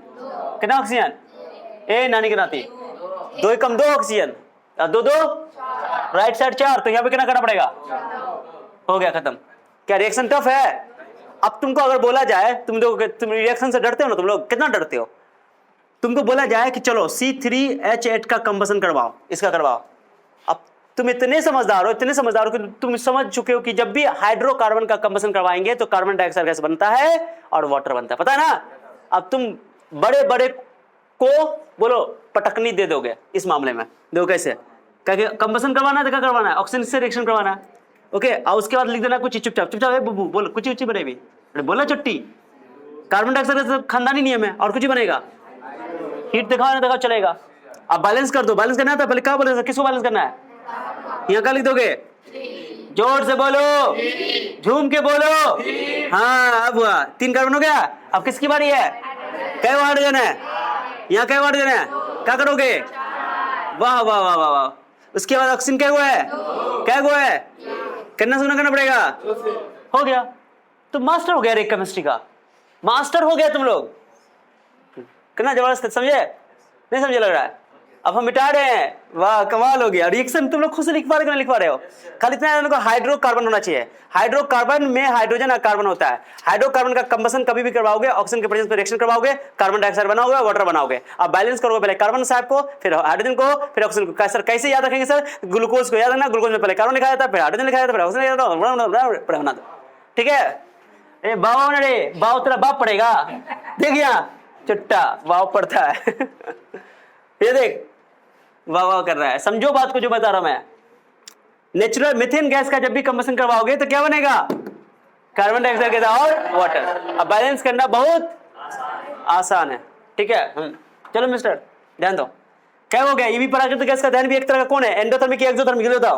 ए नानी के नाती, 2 कम 2 ऑक्सीजन, 2 राइट साइड 4, तो यहाँ पे कितना करना पड़ेगा? हो गया, खत्म। क्या रिएक्शन टफ है? अब तुमको अगर बोला जाए, तुम रिएक्शन से डरते हो ना, तुम लोग कितना डरते हो? तुमको बोला जाए कि चलो C3H8 का कंबसन करवाओ, इसका करवाओ। अब तुम इतने समझदार हो कि तुम समझ चुके हो कि जब भी हाइड्रोकार्बन का कंबसन करवाएंगे तो कार्बन डाइऑक्साइड गैस बनता है और वाटर बनता है, पता है ना? अब तुम बड़े को बोलो पटकनी दे दोगे इस मामले में। देखो कैसे, कंबसन करवाना है तो क्या करवाना है? ऑक्सीजन से रिएक्शन करवाना है। ओके, और उसके बाद लिख देना कुछ चुपचाप बुबू बोलो, कुछ बने भी, बोला चुट्टी। कार्बन डाइऑक्साइड खानदानी नियम है, और कुछ बनेगा? हीट दिखाओ चलेगा। अब बैलेंस कर दो, बैलेंस करना था पहले क्या बोले, किसको बैलेंस करना है? यहाँ क्या लिख दोगे? जोर से बोलो, झूम के बोलो। हाँ, अब हुआ 3 कार्बन हो गया। अब किसकी बारी है? कै हाइड्रोजन है? यहाँ कै हाइड्रोजन है? क्या करोगे? वाह वाह वाह वाह वाह। उसके बाद ऑक्सीजन क्या हुआ है? करना पड़ेगा। हो गया, तो मास्टर हो गया रे केमिस्ट्री का, मास्टर हो गया तुम लोग। कितना जबरदस्त, समझे? नहीं समझे लग रहा है? अब हम मिटा रहे हैं, वाह कमाल हो गया। रिएक्शन तुम लोग खुद से लिख पा रहे हो? खाली इतना हाइड्रोकार्बन होना चाहिए। हाइड्रोकार्बन में हाइड्रोजन और कार्बन होता है। हाइड्रोकार्बन का कंबसन कभी भी करवाओगे, ऑक्सीजन के प्रेजेंस में रिएक्शन करवाओगे, कार्बन डाइऑक्साइड बनाओगे, वाटर बनाओगे। अब बैलेंस करोगे, पहले कार्बन साहब को, फिर हाइड्रोजन को, फिर ऑक्सीजन को। सर कैसे याद रखेंगे सर? ग्लूकोज को याद रखना, ग्लूकोज में पहले कार्बन लिखा जाता है, फिर हाइड्रोजन लिखा जाता है, फिर ऑक्सीजन लिखा जाता है, ठीक है? ए बाव रे बाव, तेरा बाप पड़ेगा, देख यहाँ चुट्टा वाव पड़ता है। ये देख वाह वाह कर रहा है। समझो बात को जो बता रहा हूं मैं। नेचुरल मीथेन गैस का जब भी कंबसन करवाओगे तो क्या बनेगा? कार्बन डाइऑक्साइड गैस और वाटर। अब बैलेंस करना बहुत आसान है, ठीक है? चलो मिस्टर ध्यान दो, क्या हो गया? ये भी प्राकृतिक गैस का ध्यान भी एक तरह का कौन है? एंडोथर्मिक या एक्सोथर्मिक, बताओ।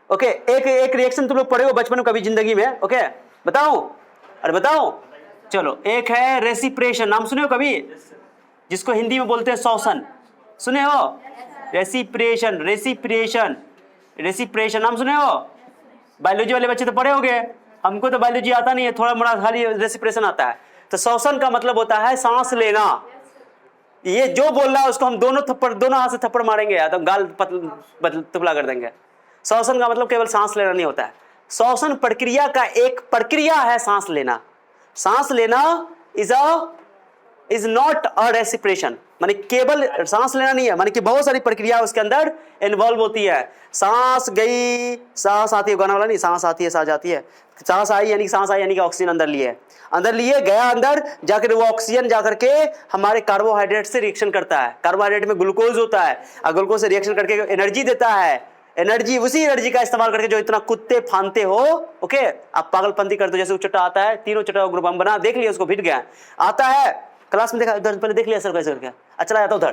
ओके, एक रिएक्शन तुम लोग पढ़े हो बचपन में कभी जिंदगी में? ओके बताओ, अरे बताओ। चलो, एक है रेसिप्रेशन, नाम सुने हो कभी? जिसको हिंदी में बोलते हैं शोषण, सुने हो? रेसिप्रेशन नाम सुने हो? बायोलॉजी वाले बच्चे तो पढ़े होंगे, हमको तो बायोलॉजी आता नहीं है, थोड़ा मोड़ा खाली रेसिप्रेशन आता है। तो शोषण का मतलब होता है सांस लेना, ये जो बोल रहा है उसको हम दोनों हाथ से थप्पड़ मारेंगे या तो गाल तुपला कर देंगे। श्वसन का मतलब केवल सांस लेना नहीं होता है, श्वसन प्रक्रिया का एक प्रक्रिया है सांस लेना। सांस लेना इज नॉट अ रेस्पिरेशन, माने केवल सांस लेना नहीं है, माने कि बहुत सारी प्रक्रिया उसके अंदर इन्वॉल्व होती है। सांस गई, सांस आती है, गाना वाला नहीं, सांस आती है सांस जाती है। सांस आई यानी सांस आई यानी कि ऑक्सीजन अंदर लिए गया, अंदर जाकर वो ऑक्सीजन जाकर के हमारे कार्बोहाइड्रेट से रिएक्शन करता है। कार्बोहाइड्रेट में ग्लूकोज होता है और ग्लूकोज से रिएक्शन करके एनर्जी देता है। एनर्जी, उसी एनर्जी का इस्तेमाल करके जो इतना कुत्ते फानते हो, ओके, आप पागलपंती करते हो। जैसे उचटा आता है, तीनों चटा ग्रुप हम बना देख लिया, उसको भिड़ गया आता है क्लास में, देखा उधर पहले देख लिया सर कैसे करके, अच्छा जाता उधर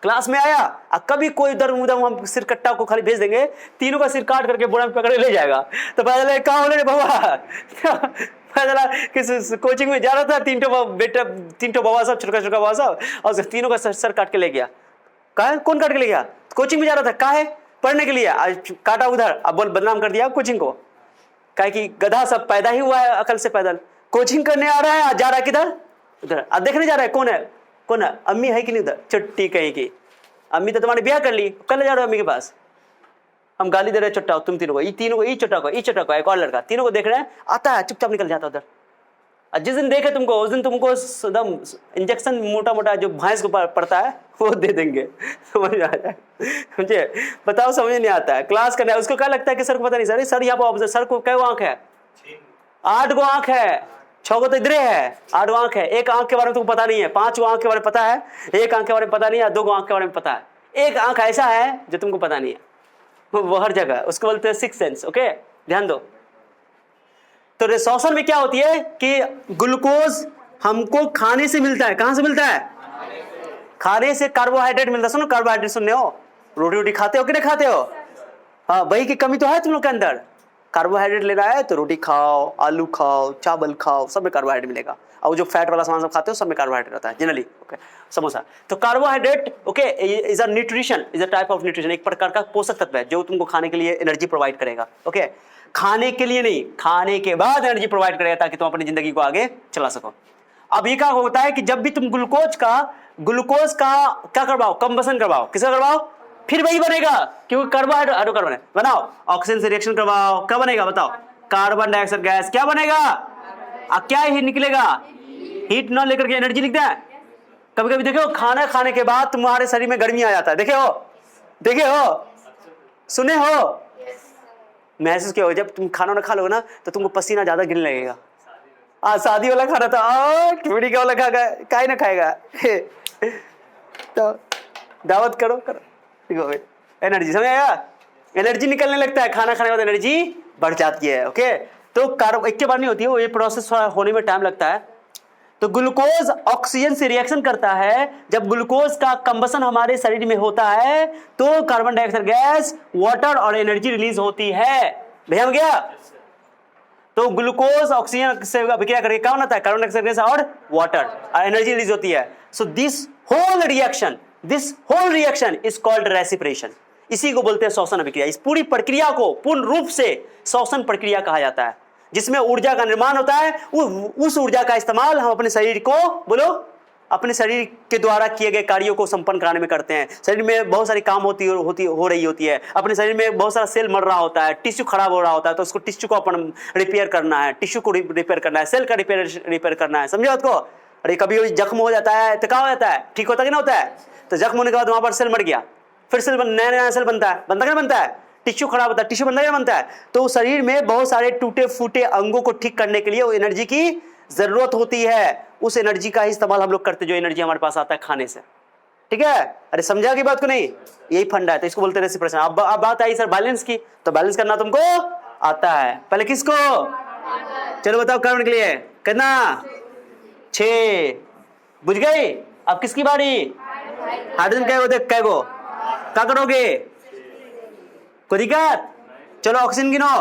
क्लास में आया। कभी कोई उधर उधर हम सिर कट्टा को खाली भेज देंगे, तीनों का सिर काट करके बोरा में पकड़े ले जाएगा। तो पता चला कहाँ होने बाबा पता चला किस कोचिंग में जा रहा था, तीन ठो बाबा सब, छोटा छोटा बाबा सब, और तीनों का सर काट के ले गया। कहा कौन काट के ले गया? कोचिंग में जा रहा था, कहा है पढ़ने के लिए, आज काटा उधर, अब बोल बदनाम कर दिया कोचिंग को। कहा कि गधा सब पैदा ही हुआ है अकल से पैदल, कोचिंग करने आ रहा है, जा रहा है किधर? उधर। अब देखने जा रहा है कौन है, कौन है? अम्मी है कि नहीं उधर? छुट्टी कहीं की अम्मी तो तुम्हारे ब्याह कर ली, कल जा रहे हो अम्मी के पास। हम गाली दे रहे चट्टा तुम तीनों को, ये तीनों को, ये चट्टा को, ये चट्टा को, एक और लड़का, तीनों को देख रहे हैं, आता है चुपचाप निकल जाता उधर। जिस दिन देखे तुमको उस दिन तुमको एकदम इंजेक्शन मोटा मोटा जो भैंस को पड़ता है वो दे देंगे, समझ में आ जाए मुझे। बताओ समझ नहीं आता है, क्लास करना है उसको क्या लगता है कि सर को पता नहीं, सर सर यहाँ पर सर को कै आंख है? 8 गो आंख है, 6 गो तो इधरे है, 8 आंख है। एक आंख के बारे में तुमको पता नहीं है, 5 आंख के बारे में पता है, एक आंख के बारे में पता नहीं है, 2 आंख के बारे में पता है। एक आंख ऐसा है जो तुमको पता नहीं है, वो हर जगह, उसको बोलते हैं सिक्स सेंस। ओके, ध्यान दो। तो रिसोर्सन में क्या होती है कि ग्लूकोज हमको खाने से मिलता है। कहां से मिलता है? खाने से कार्बोहाइड्रेट मिलता है। सुनो, कार्बोहाइड्रेट सुनने हो, रोटी रोटी खाते हो कि नहीं खाते हो? हाँ, वही की कमी तो है तुम लोग के अंदर। कार्बोहाइड्रेट लेना है तो रोटी खाओ, आलू खाओ, चावल खाओ, सब में कार्बोहाइड्रेट मिलेगा। और जो फैट वाला सामान सब खाते हो सब में कार्बोहाइड्रेट रहता है जनरली। ओके, समोसा तो carbohydrate, okay, is a nutrition, is a type of nutrition, एक प्रकार का पोषक तत्व है जो तुमको खाने के लिए एनर्जी प्रोवाइड करेगा। ओके, खाने के लिए नहीं, खाने के बाद एनर्जी प्रोवाइड करेगा ताकि तुम अपनी जिंदगी को आगे चला सको। अब ये क्या होता है कि जब भी तुम ग्लूकोज का क्या करवाओ, कंबसन करवाओ, किसका करवाओ, फिर वही बनेगा क्योंकि कार्बोहाइड्रेट हाइड्रोकार्बन है। बनाओ, ऑक्सीजन से रिएक्शन करवाओ, क्या बनेगा बताओ? Carbon dioxide gas. क्या बनेगा? अब क्या ही निकलेगा? हीट न लेकर के एनर्जी लिखते हैं। कभी कभी देखो खाना खाने के बाद तुम्हारे शरीर में गर्मी आ जाता है, देखे हो, सुने हो, महसूस किया हो? जब तुम खाना ना खा लो ना तो तुमको पसीना ज्यादा गिरने लगेगा। शादी वाला खाना था, ठुड़ी का वाला खाएगा, काहे ना खाएगा तो दावत करो एनर्जी, समझ आया? एनर्जी निकलने लगता है, खाना खाने के बाद एनर्जी बढ़ जाती है। ओके, तो एक के बाद नहीं होती है वो, ये प्रोसेस होने में टाइम लगता है। तो ग्लूकोज ऑक्सीजन से रिएक्शन करता है। जब ग्लूकोज का कंबसन हमारे शरीर में होता है तो कार्बन डाइऑक्साइड गैस, वाटर और एनर्जी रिलीज होती है। भैया हो गया? तो ग्लूकोज ऑक्सीजन से अभिक्रिया करके क्या होता है? कार्बन डाइऑक्साइड गैस और वाटर और एनर्जी रिलीज होती है। So this whole reaction is called respiration. इसी को बोलते हैं श्वसन अभिक्रिया। इस पूरी प्रक्रिया को पूर्ण रूप से श्वसन प्रक्रिया कहा जाता है, जिसमें ऊर्जा का निर्माण होता है। उस ऊर्जा का इस्तेमाल हम अपने शरीर को, बोलो, अपने शरीर के द्वारा किए गए कार्यों को संपन्न कराने में करते हैं। शरीर में बहुत सारी काम हो रही होती है। अपने शरीर में बहुत सारा सेल मर रहा होता है, टिश्यू खराब हो रहा होता है, तो उसको टिश्यू को अपन रिपेयर करना है, टिश्यू को रिपेयर करना है, सेल का रिपेयर करना है। समझे बात को? अरे कभी जख्म हो जाता है तो क्या हो जाता है? ठीक होता कि नहीं होता है? तो जख्म होने के बाद वहां पर सेल मर गया, फिर सेल नया सेल बनता है, बनता क्या बनता है? टिश्यू खराब होता है, टिश्यू बनता क्या बनता है? तो शरीर में बहुत सारे टूटे फूटे अंगों को ठीक करने के लिए वो एनर्जी की जरूरत होती है। उस एनर्जी का ही इस्तेमाल हम लोग करते हैं, जो एनर्जी हमारे पास आता है खाने से। ठीक है? अरे समझा की बात को नहीं? यही फंडा है, तो इसको बोलते हैं रेसिप्रोकेशन। अब बात आई सर बैलेंस की, तो बैलेंस करना तुमको आता है। पहले किसको? चलो बताओ, कार्बन के लिए कितना? 6। बुझ गई? अब किसकी बारी? हाइड्रोजन क्या होते? कै गो? क्या करोगे? कोई दिक्कत? चलो ऑक्सीजन गिनो।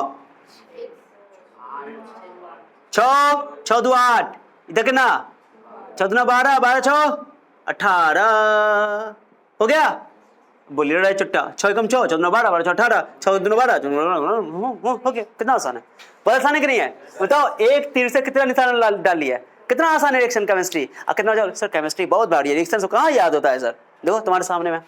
6 2 8, इधर कितना? 6 2 12, 12 6 18 हो गया। बोलिए रहा है चुट्टा, 6 कम 6, 6 2 12, 12 6 18, 6 2 12 हो गया। कितना आसान है, बहुत आसान है कि नहीं है? बताओ, एक तीर से कितना निशाना डाल लिया? कितना आसान है रिएक्शन केमिस्ट्री। कितना जाओ सर केमिस्ट्री बहुत बड़ी है, रिएक्शन से कहाँ याद होता है सर। देखो तुम्हारे सामने में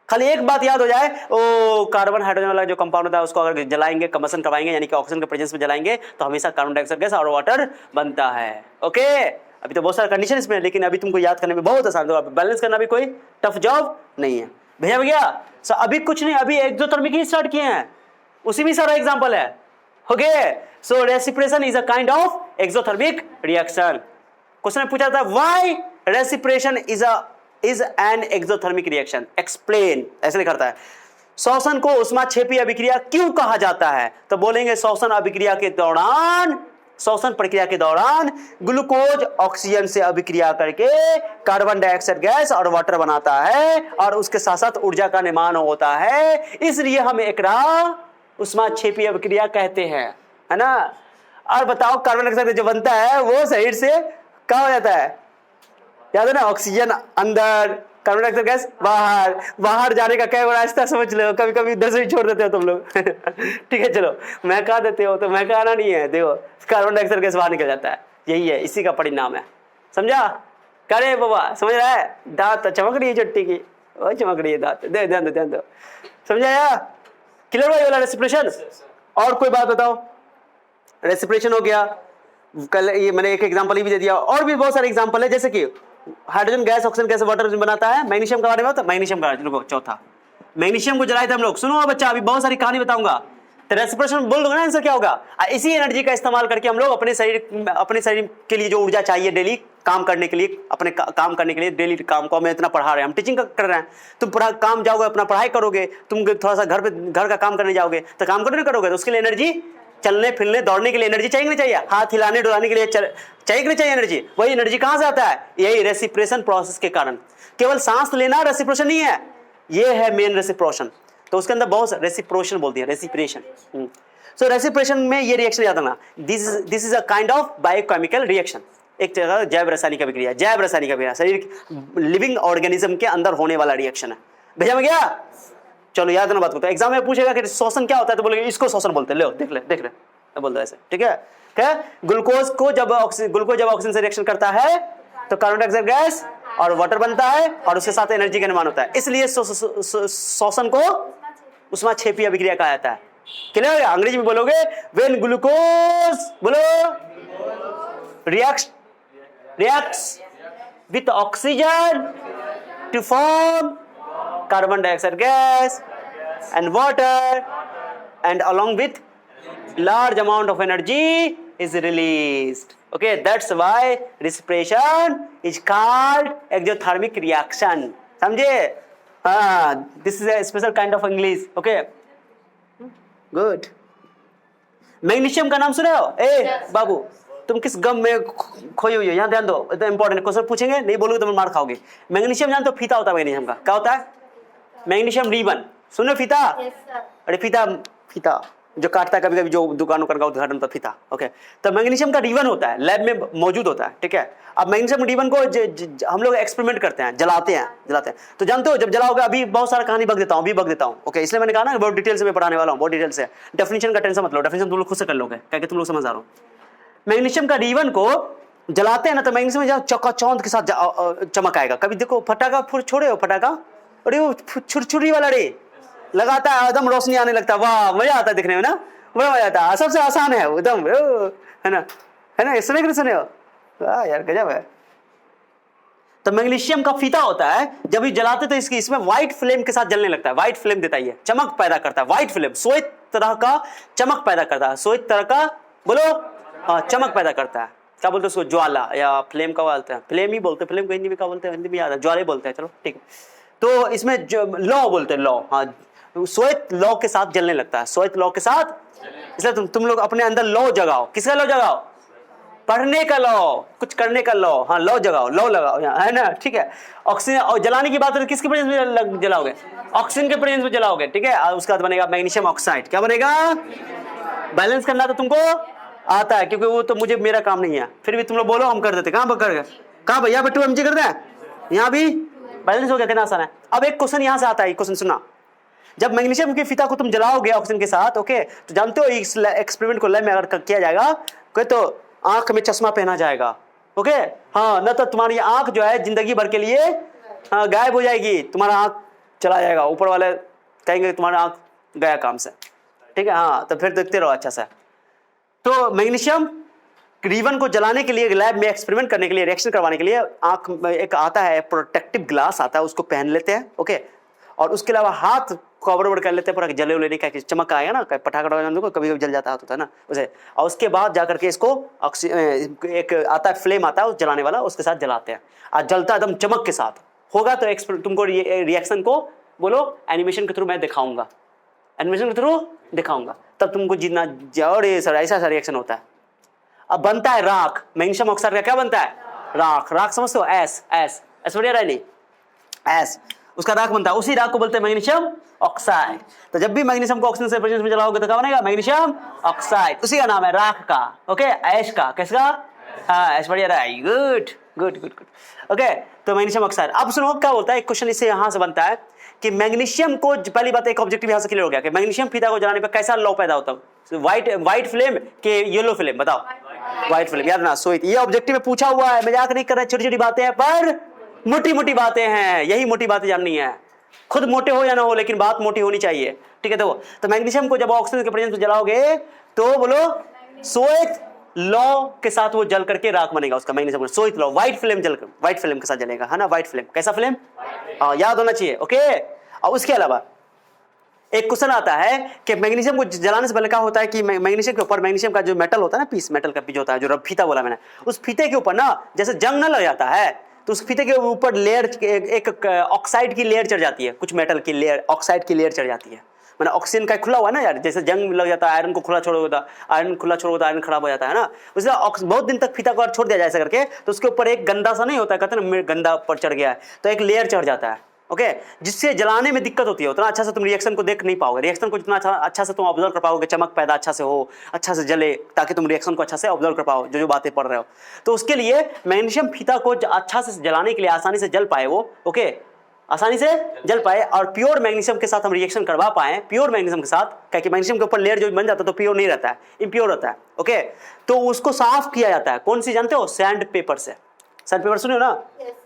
खाली एक बात याद हो जाए, ओ कार्बन हाइड्रोजन वाला जो कंपाउंड होता है उसको अगर जलाएंगे, कंबशन करवाएंगे यानी कि ऑक्सीजन के प्रेजेंस में जलाएंगे तो हमेशा कार्बन डाइऑक्साइड गैस और वाटर बनता है। ओके, अभी तो बहुत सारे कंडीशन इसमें है, लेकिन अभी तुमको याद करने में बहुत आसान है, बैलेंस करना भी कोई टफ जॉब नहीं है भैया। सर अभी कुछ नहीं, अभी एक्सोथर्मिक ही स्टार्ट किए हैं, उसी में सारा एग्जाम्पल है। Okay, so respiration is a kind of exothermic reaction. Question में पूछा था why respiration is an exothermic reaction, explain, ऐसे लिखा है। श्वसन को ऊष्माक्षेपी अभिक्रिया क्यों कहा जाता है, तो बोलेंगे श्वसन अभिक्रिया के दौरान, श्वसन प्रक्रिया के दौरान ग्लूकोज ऑक्सीजन से अभिक्रिया करके कार्बन डाइऑक्साइड गैस और वाटर बनाता है और उसके साथ साथ ऊर्जा का निर्माण होता है, इसलिए हम एकरा ऊष्माक्षेपी अभिक्रिया कहते हैं, है ना। और बताओ कार्बन डाइऑक्साइड जो बनता है वो शरीर से क्या हो जाता है, याद है ना, ऑक्सीजन अंदर, कार्बन डाइऑक्साइड गैस बाहर, बाहर जाने का क्या रास्ता समझ लो, कभी कभी 10 छोड़ देते हो तुम लोग ठीक है, चलो मैं कहा देते हो तो मैं कहना नहीं है, देखो कार्बन डाइऑक्साइड गैस बाहर निकल जाता है, यही है, इसी का परिणाम है, समझा। करे बाबा, समझ रहा है, दांत चमक रही है चट्टी की, वही चमक रही है दांत, ध्यान दो, समझाया, क्लियर भाई वाला रेस्पिरेशन। और कोई बात बताओ, रेस्पिरेशन हो गया, कल ये मैंने एक एग्जांपल भी दे दिया, और भी बहुत सारे एग्जांपल है, जैसे कि hydrogen gas oxygen gas water बनाता है, मैग्नीशियम के बारे में, मैग्नीशियम का रुको, चौथा मैग्नीशियम को जलाए थे हम लोग, सुनो बच्चा अभी बहुत सारी कहानी बताऊंगा, तो रेस्पिरेशन बोल दोगे ना आंसर क्या होगा। इसी एनर्जी का इस्तेमाल करके हम लोग अपने शरीर के लिए जो ऊर्जा चाहिए डेली काम करने के लिए, अपने काम करने के लिए, डेली काम को हमें इतना पढ़ा रहे हैं, हम टीचिंग कर रहे हैं, तुम काम जाओगे अपना पढ़ाई करोगे, तुम थोड़ा सा घर का काम करने जाओगे तो काम करोगे तो उसके लिए एनर्जी, चलने फिरने दौड़ने के लिए एनर्जी चाहिए नहीं चाहिए, हाथ हिलाने डुलाने के लिए चाहिए नहीं चाहिए एनर्जी, वही एनर्जी कहां से आता है, यही रेसिप्रेशन प्रोसेस के कारण। केवल सांस लेना रेसिप्रेशन नहीं है, ये है मेन रेसिप्रेशन, तो उसके अंदर बहुत रेसिप्रेशन बोलती है, रेसिप्रेशन। सो रेसिप्रेशन में ये रिएक्शन याद रखना, this is a kind of biochemical reaction, एक तरह जैव रासायनिक अभिक्रिया, जैव रासायनिक अभिक्रिया शरीर लिविंग ऑर्गेनिज्म के अंदर होने वाला रिएक्शन है, भेजा में गया। चलो याद ना बात को, तो एग्जाम में पूछेगा कि श्वसन क्या होता है, तो बोलेंगे इसको श्वसन बोलते हैं, लो देख ले बोल दो ऐसे, ठीक है। क्या ग्लूकोज जब ऑक्सीजन से रिएक्शन करता है तो कार्बन डाइऑक्साइड गैस और वाटर बनता है और उसके साथ एनर्जी का निर्माण होता है, इसलिए श्वसन को ऊष्माक्षेपी अभिक्रिया कहा जाता है। क्लियर है, अंग्रेजी में बोलोगे व्हेन ग्लूकोज, बोलो reacts with oxygen to form carbon dioxide gas and water and along with large amount of energy is released. Okay, that's why respiration is called exothermic reaction. समझे? हाँ, this is a special kind of English. Okay, good. Magnesium का नाम सुने हो? बाबू तुम किस गम में खोई हुई हो, यहाँ ध्यान दो, इतना इंपॉर्टेंट क्वेश्चन पूछेंगे, नहीं बोलोगे तो मार खाओगे। मैग्नीशियम जानते हो, फीता होता है मैग्नीशियम का, क्या होता है, मैग्नीशियम रिबन, सुनो फीता, अरे फीता जो काटता है कभी कभी, जो दुकानों का उद्घाटन होता है फीता, ओके। तो मैग्नीशियम का रिबन होता है, लैब में मौजूद होता है, ठीक है। अब मैग्नीशियम रिबन को हम लोग एक्सपेरिमेंट करते हैं, जलाते हैं, तो जानते हो जब जलाओगे, अभी बहुत सारा कहानी बक देता हूँ, ओके, इसलिए मैंने कहा ना बहुत डिटेल से मैं पढ़ाने वाला हूँ, बहुत डिटेल से, डेफिनेशन का टेंशन मत लो, डेफिनेशन तुम लोग खुद से कर लोगे, क्या तुम लोग समझ आ रहा हो। मैग्नीशियम का रिबन को जलाते हैं ना, तो मैग्नीशियम में चकाचौंध के साथ चमक आएगा। कभी देखो फटाका छोड़े हो, फटाका, अरे वो छुरछुरी वाला रे लगाता है, एकदम रोशनी आने लगता है, वाह मजा आता है दिखने में ना, बड़ा मजा आता है, सबसे आसान है एकदम, है ना, सुने कि नहीं सुने हो, वाह यार गजब है। तो मैग्नीशियम का फीता होता है, जब ये जलाते तो इसमें व्हाइट फ्लेम के साथ जलने लगता है, व्हाइट फ्लेम देता है, चमक पैदा करता है, व्हाइट फ्लेम श्वेत तरह का चमक पैदा करता है, श्वेत तरह का बोलो, हाँ चमक पैदा करता है, क्या बोलते हैं उसको, ज्वाला या फ्लेम का बोलते हैं, फ्लेम ही बोलते हैं, फ्लेम को हिंदी में क्या बोलते हैं, हिंदी में याद है, ज्वाले बोलते हैं, चलो ठीक है। तो इसमें लौ बोलते हैं, लौ, हाँ श्वेत लौ के साथ जलने लगता है, श्वेत लौ के साथ, इसलिए तुम लोग अपने अंदर लौ जगाओ, किसका लौ जगाओ, पढ़ने का लौ, कुछ करने का लौ, हाँ लौ जगाओ, लौ लगाओ, है ना, ठीक है। ऑक्सीजन और जलाने की बात है, किसके प्रेजेंस में जलाओगे, ऑक्सीजन के प्रेजेंस में जलाओगे, ठीक है। उसके बाद बनेगा मैग्नीशियम ऑक्साइड, क्या बनेगा, बैलेंस करना तो तुमको आता है, क्योंकि वो तो मुझे मेरा काम नहीं है, फिर भी तुम लोग बोलो हम कर देते, कहाँ कर गए, कहाँ भैया बेटू एमजी करते हैं, यहाँ भी बैलेंस हो गया, कितना आसान है। अब एक क्वेश्चन यहां से आता है, क्वेश्चन सुना, जब मैग्नीशियम के फीता को तुम जलाओगे ऑक्सीजन के साथ, ओके, तो जानते हो इस एक्सपेरिमेंट को लैब में अगर किया जाएगा तो आंख में चश्मा पहना जाएगा, ओके। हाँ, न तो तुम्हारी आंख जो है जिंदगी भर के लिए गायब हो जाएगी, तुम्हारा आंख चला जाएगा, ऊपर वाले कहेंगे तुम्हारा आंख गया काम से, ठीक है। हाँ, तो फिर देखते रहो अच्छा से। तो मैग्नीशियम रिबन को जलाने के लिए, लैब में एक्सपेरिमेंट करने के लिए, रिएक्शन करवाने के लिए आंख एक आता है, प्रोटेक्टिव ग्लास आता है, उसको पहन लेते हैं, ओके। और उसके अलावा हाथ कवर कर लेते हैं पूरा, जले उले नहीं, क्या चमक आएगा ना, पटाखा कभी कभी जल जाता है ना उसे। और उसके बाद जाकर के इसको एक आता है फ्लेम आता है जलाने वाला, उसके साथ जलाते हैं और जलता एकदम चमक के साथ होगा। तो तुमको रिएक्शन को बोलो एनिमेशन के थ्रू मैं दिखाऊंगा, एनिमेशन के थ्रू दिखाऊंगा, तब तुमको जितना और ये सर ऐसा रिएक्शन होता है। अब बनता है राख, मैग्नीशियम ऑक्साइड का क्या बनता है? राख। राख समझते हो? एस बढ़िया रहा नहीं, एस उसका राख बनता है, उसी राख को बोलते हैं मैग्नीशियम ऑक्साइड। तो जब भी मैग्नीशियम को ऑक्सीजन से प्रेजेंस में जलाओगे तो क्या बनेगा? मैग्नीशियम ऑक्साइड, उसी का नाम है राख का, ओके, ऐश का, किसका? हाँ, ऐश बढ़िया रहा, good good good good, okay. तो मैग्नीशियम ऑक्साइड। अब सुनो क्या बोलता है, एक क्वेश्चन इससे यहां से बनता है कि मैग्नीशियम को, पहली बात एक ऑब्जेक्टिव यहां से क्लियर हो गया कि मैग्नीशियम फीता को जलाने पर कैसा लौ पैदा होता है, व्हाइट फ्लेम के येलो फ्लेम, बताओ। व्हाइट फ्लेम, याद ना सोई, ये ऑब्जेक्टिव में पूछा हुआ है, मजाक नहीं कर रहा, छोटी छोटी बातें हैं पर मोटी मोटी बातें हैं, यही मोटी बातें जाननी है। खुद मोटे हो या ना हो, लेकिन बात मोटी होनी चाहिए, ठीक है। तो मैग्नीशियम को जब ऑक्सीजन के प्रेजेंस में जलाओगे तो बोलो सोएट लॉ के साथ वो जल करके राख बनेगा उसका, मैग्नीशियम का सोएट लॉ, व्हाइट फ्लेम के साथ जलेगा, है ना, व्हाइट फ्लेम। कैसा फ्लेम? याद होना चाहिए, ओके। और उसके अलावा एक क्वेश्चन आता है कि मैग्नीशियम को जलाने से पहले क्या होता है कि मैग्नीशियम के ऊपर, मैग्नीशियम का जो मेटल होता है ना, पीस, मेटल का पीस होता है, जो फीता बोला मैंने, उस फीते के ऊपर ना जैसे जंग ना लग जाता है, तो उस फीते के ऊपर लेयर, एक ऑक्साइड की लेयर चढ़ जाती है, कुछ मेटल की लेयर, ऑक्साइड की लेयर चढ़ जाती है। मैंने ऑक्सीजन का खुला हुआ ना यार, जैसे जंग लग जाता है, आयरन को खुला छोड़ोगे तो आयरन खुला छोड़ोगे तो आयरन खराब हो जाता है ना, उससे बहुत दिन तक फीता को छोड़ दिया जाए ऐसा करके, तो उसके ऊपर एक गंदा सा नहीं होता, कहते हैं ना गंदा ऊपर चढ़ गया है, तो एक लेयर चढ़ जाता है, ओके, जिससे जलाने में दिक्कत होती है, उतना अच्छा से तुम रिएक्शन को देख नहीं पाओगे, रिएक्शन को जितना अच्छा से तुम ऑब्जर्व कर पाओगे, चमक पैदा अच्छा से हो, अच्छा से जले, ताकि तुम रिएक्शन को अच्छा से ऑब्जर्व कर पाओ, जो बातें पढ़ रहे हो। तो उसके लिए मैग्नीशियम फीता को अच्छा से जलाने के लिए, आसानी से जल पाए वो, ओके, आसानी से जल पाए और प्योर मैग्नीशियम के साथ हम रिएक्शन करवा पाए, प्योर मैग्नीशियम के साथ, क्योंकि मैग्नीशियम के ऊपर लेयर जो बन जाता है तो प्योर नहीं रहता है, इम्प्योर होता है, ओके। तो उसको साफ किया जाता है, कौन सी जानते हो? सैंड पेपर से। सैंड पेपर सुनियो ना?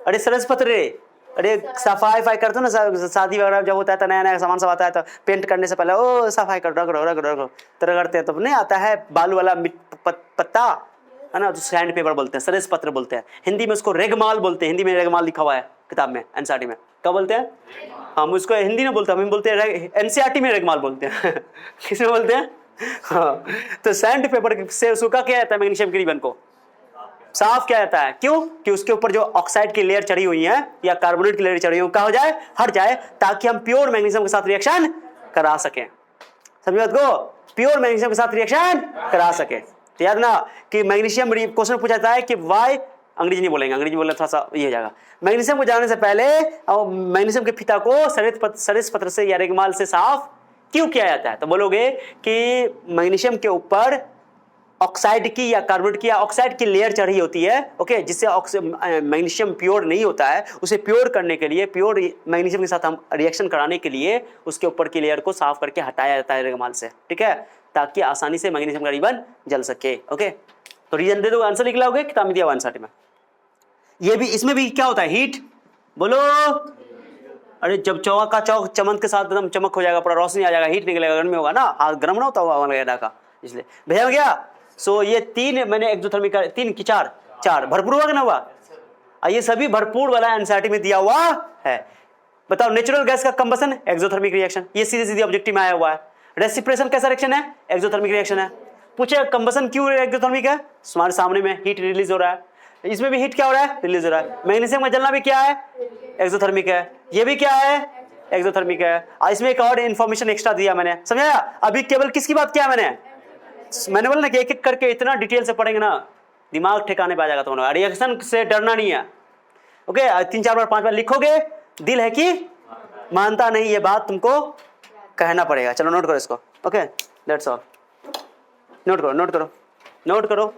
अरे सरस पत्र, अरे सफाई करते हो ना, शादी वगैरह जब होता है तो नया नया सामान सब आता है, तो पेंट करने से पहले ओ सफाई कर रगड़ो तो रगड़ते हैं, तो नहीं आता है बालू वाला पत्ता, है ना, तो सैंड पेपर बोलते हैं, सरस पत्र बोलते हैं, हिंदी में उसको रेगमाल बोलते हैं, हिंदी में रेगमाल लिखा हुआ है किताब में, एनसीईआरटी में, क्या बोलते हैं? हम उसको हिंदी में बोलते हैं, हम बोलते हैं एनसीईआरटी में रेगमाल बोलते हैं किसमें बोलते हैं? हाँ, तो सैंड पेपर से सूखा किया जाता है मैग्नीशियम की रिबन को, साफ किया जाता है, क्यों? कि उसके ऊपर जो ऑक्साइड की लेयर चढ़ी हुई है या कार्बोनेट की लेयर चढ़ी हुई क्या हो जाए? हट जाए, ताकि हम प्योर मैग्नीशियम के साथ रिएक्शन करा सकें। समझ बात को? प्योर मैग्नीशियम के साथ रिएक्शन करा सके। तो याद ना कि मैग्नीशियम क्वेश्चन पूछा जाता है कि वाई, अंग्रेजी नहीं बोलेंगे, अंग्रेजी बोलने थोड़ा सा ये हो जाएगा। मैग्नीशियम को जाने से पहले और मैग्नीशियम के फीता को सरिस पत्र से या रेगमाल से साफ क्यों किया जाता है? तो बोलोगे कि मैग्नीशियम के ऊपर ऑक्साइड की या कार्बोनेट की या ऑक्साइड की लेयर चढ़ी होती है, ओके, जिससे मैग्नीशियम प्योर नहीं होता है, उसे प्योर करने के लिए, प्योर मैग्नीशियम के साथ हम रिएक्शन कराने के लिए उसके ऊपर की लेयर को साफ करके हटाया जाता है रेगमाल से, ठीक है, ताकि आसानी से मैग्नीशियम का रिबन जल सके, ओके। तो रीजन दे दो, आंसर लिख लाओगे, किताब में दिया हुआ आंसर में। ये भी, इसमें भी क्या होता है? हीट, बोलो। अरे जब चौक का चौक चमक के साथ एकदम चमक हो जाएगा, पूरा रोशनी आ जाएगा, हीट निकलेगा, गर्मी होगा ना, हाथ गर्म ना होता हुआ का, इसलिए भेजा गया। सो ये तीन मैंने एक्सोथर्मिक, तीन की चार भरपूर हुआ कि ना हुआ? ये सभी भरपूर वाला एनसीईआरटी में दिया हुआ है। बताओ, नेचुरल गैस का कंबसन एक्सोथर्मिक रिएक्शन, ये सीधे ऑब्जेक्टिव में आया हुआ है। रेसिप्रेशन कैसा रिएक्शन है? एक्सोथर्मिक रिएक्शन है। पूछे कंबसन क्यों एक्सोथर्मिक है? तुम्हारे सामने में हीट रिलीज हो रहा है, इसमें भी हीट क्या हो रहा है? रिलीज हो रहा है। मैग्नीशियम का जलना भी क्या है? एक्सोथर्मिक है। ये भी क्या है? एक्सोथर्मिक है। इसमें एक और इन्फॉर्मेशन एक्स्ट्रा दिया मैंने, समझाया? अभी केवल किसकी बात किया मैंने बोला ना कि एक एक करके इतना डिटेल से पढ़ेंगे ना, दिमाग ठिकाने पे आ जाएगा तुम्हारा। रिएक्शन से डरना नहीं है, ओके। 3-4 बार 5 बार लिखोगे, दिल है कि मानता नहीं, ये बात तुमको कहना पड़ेगा। चलो नोट करो इसको, ओके, दैट्स ऑल। नोट करो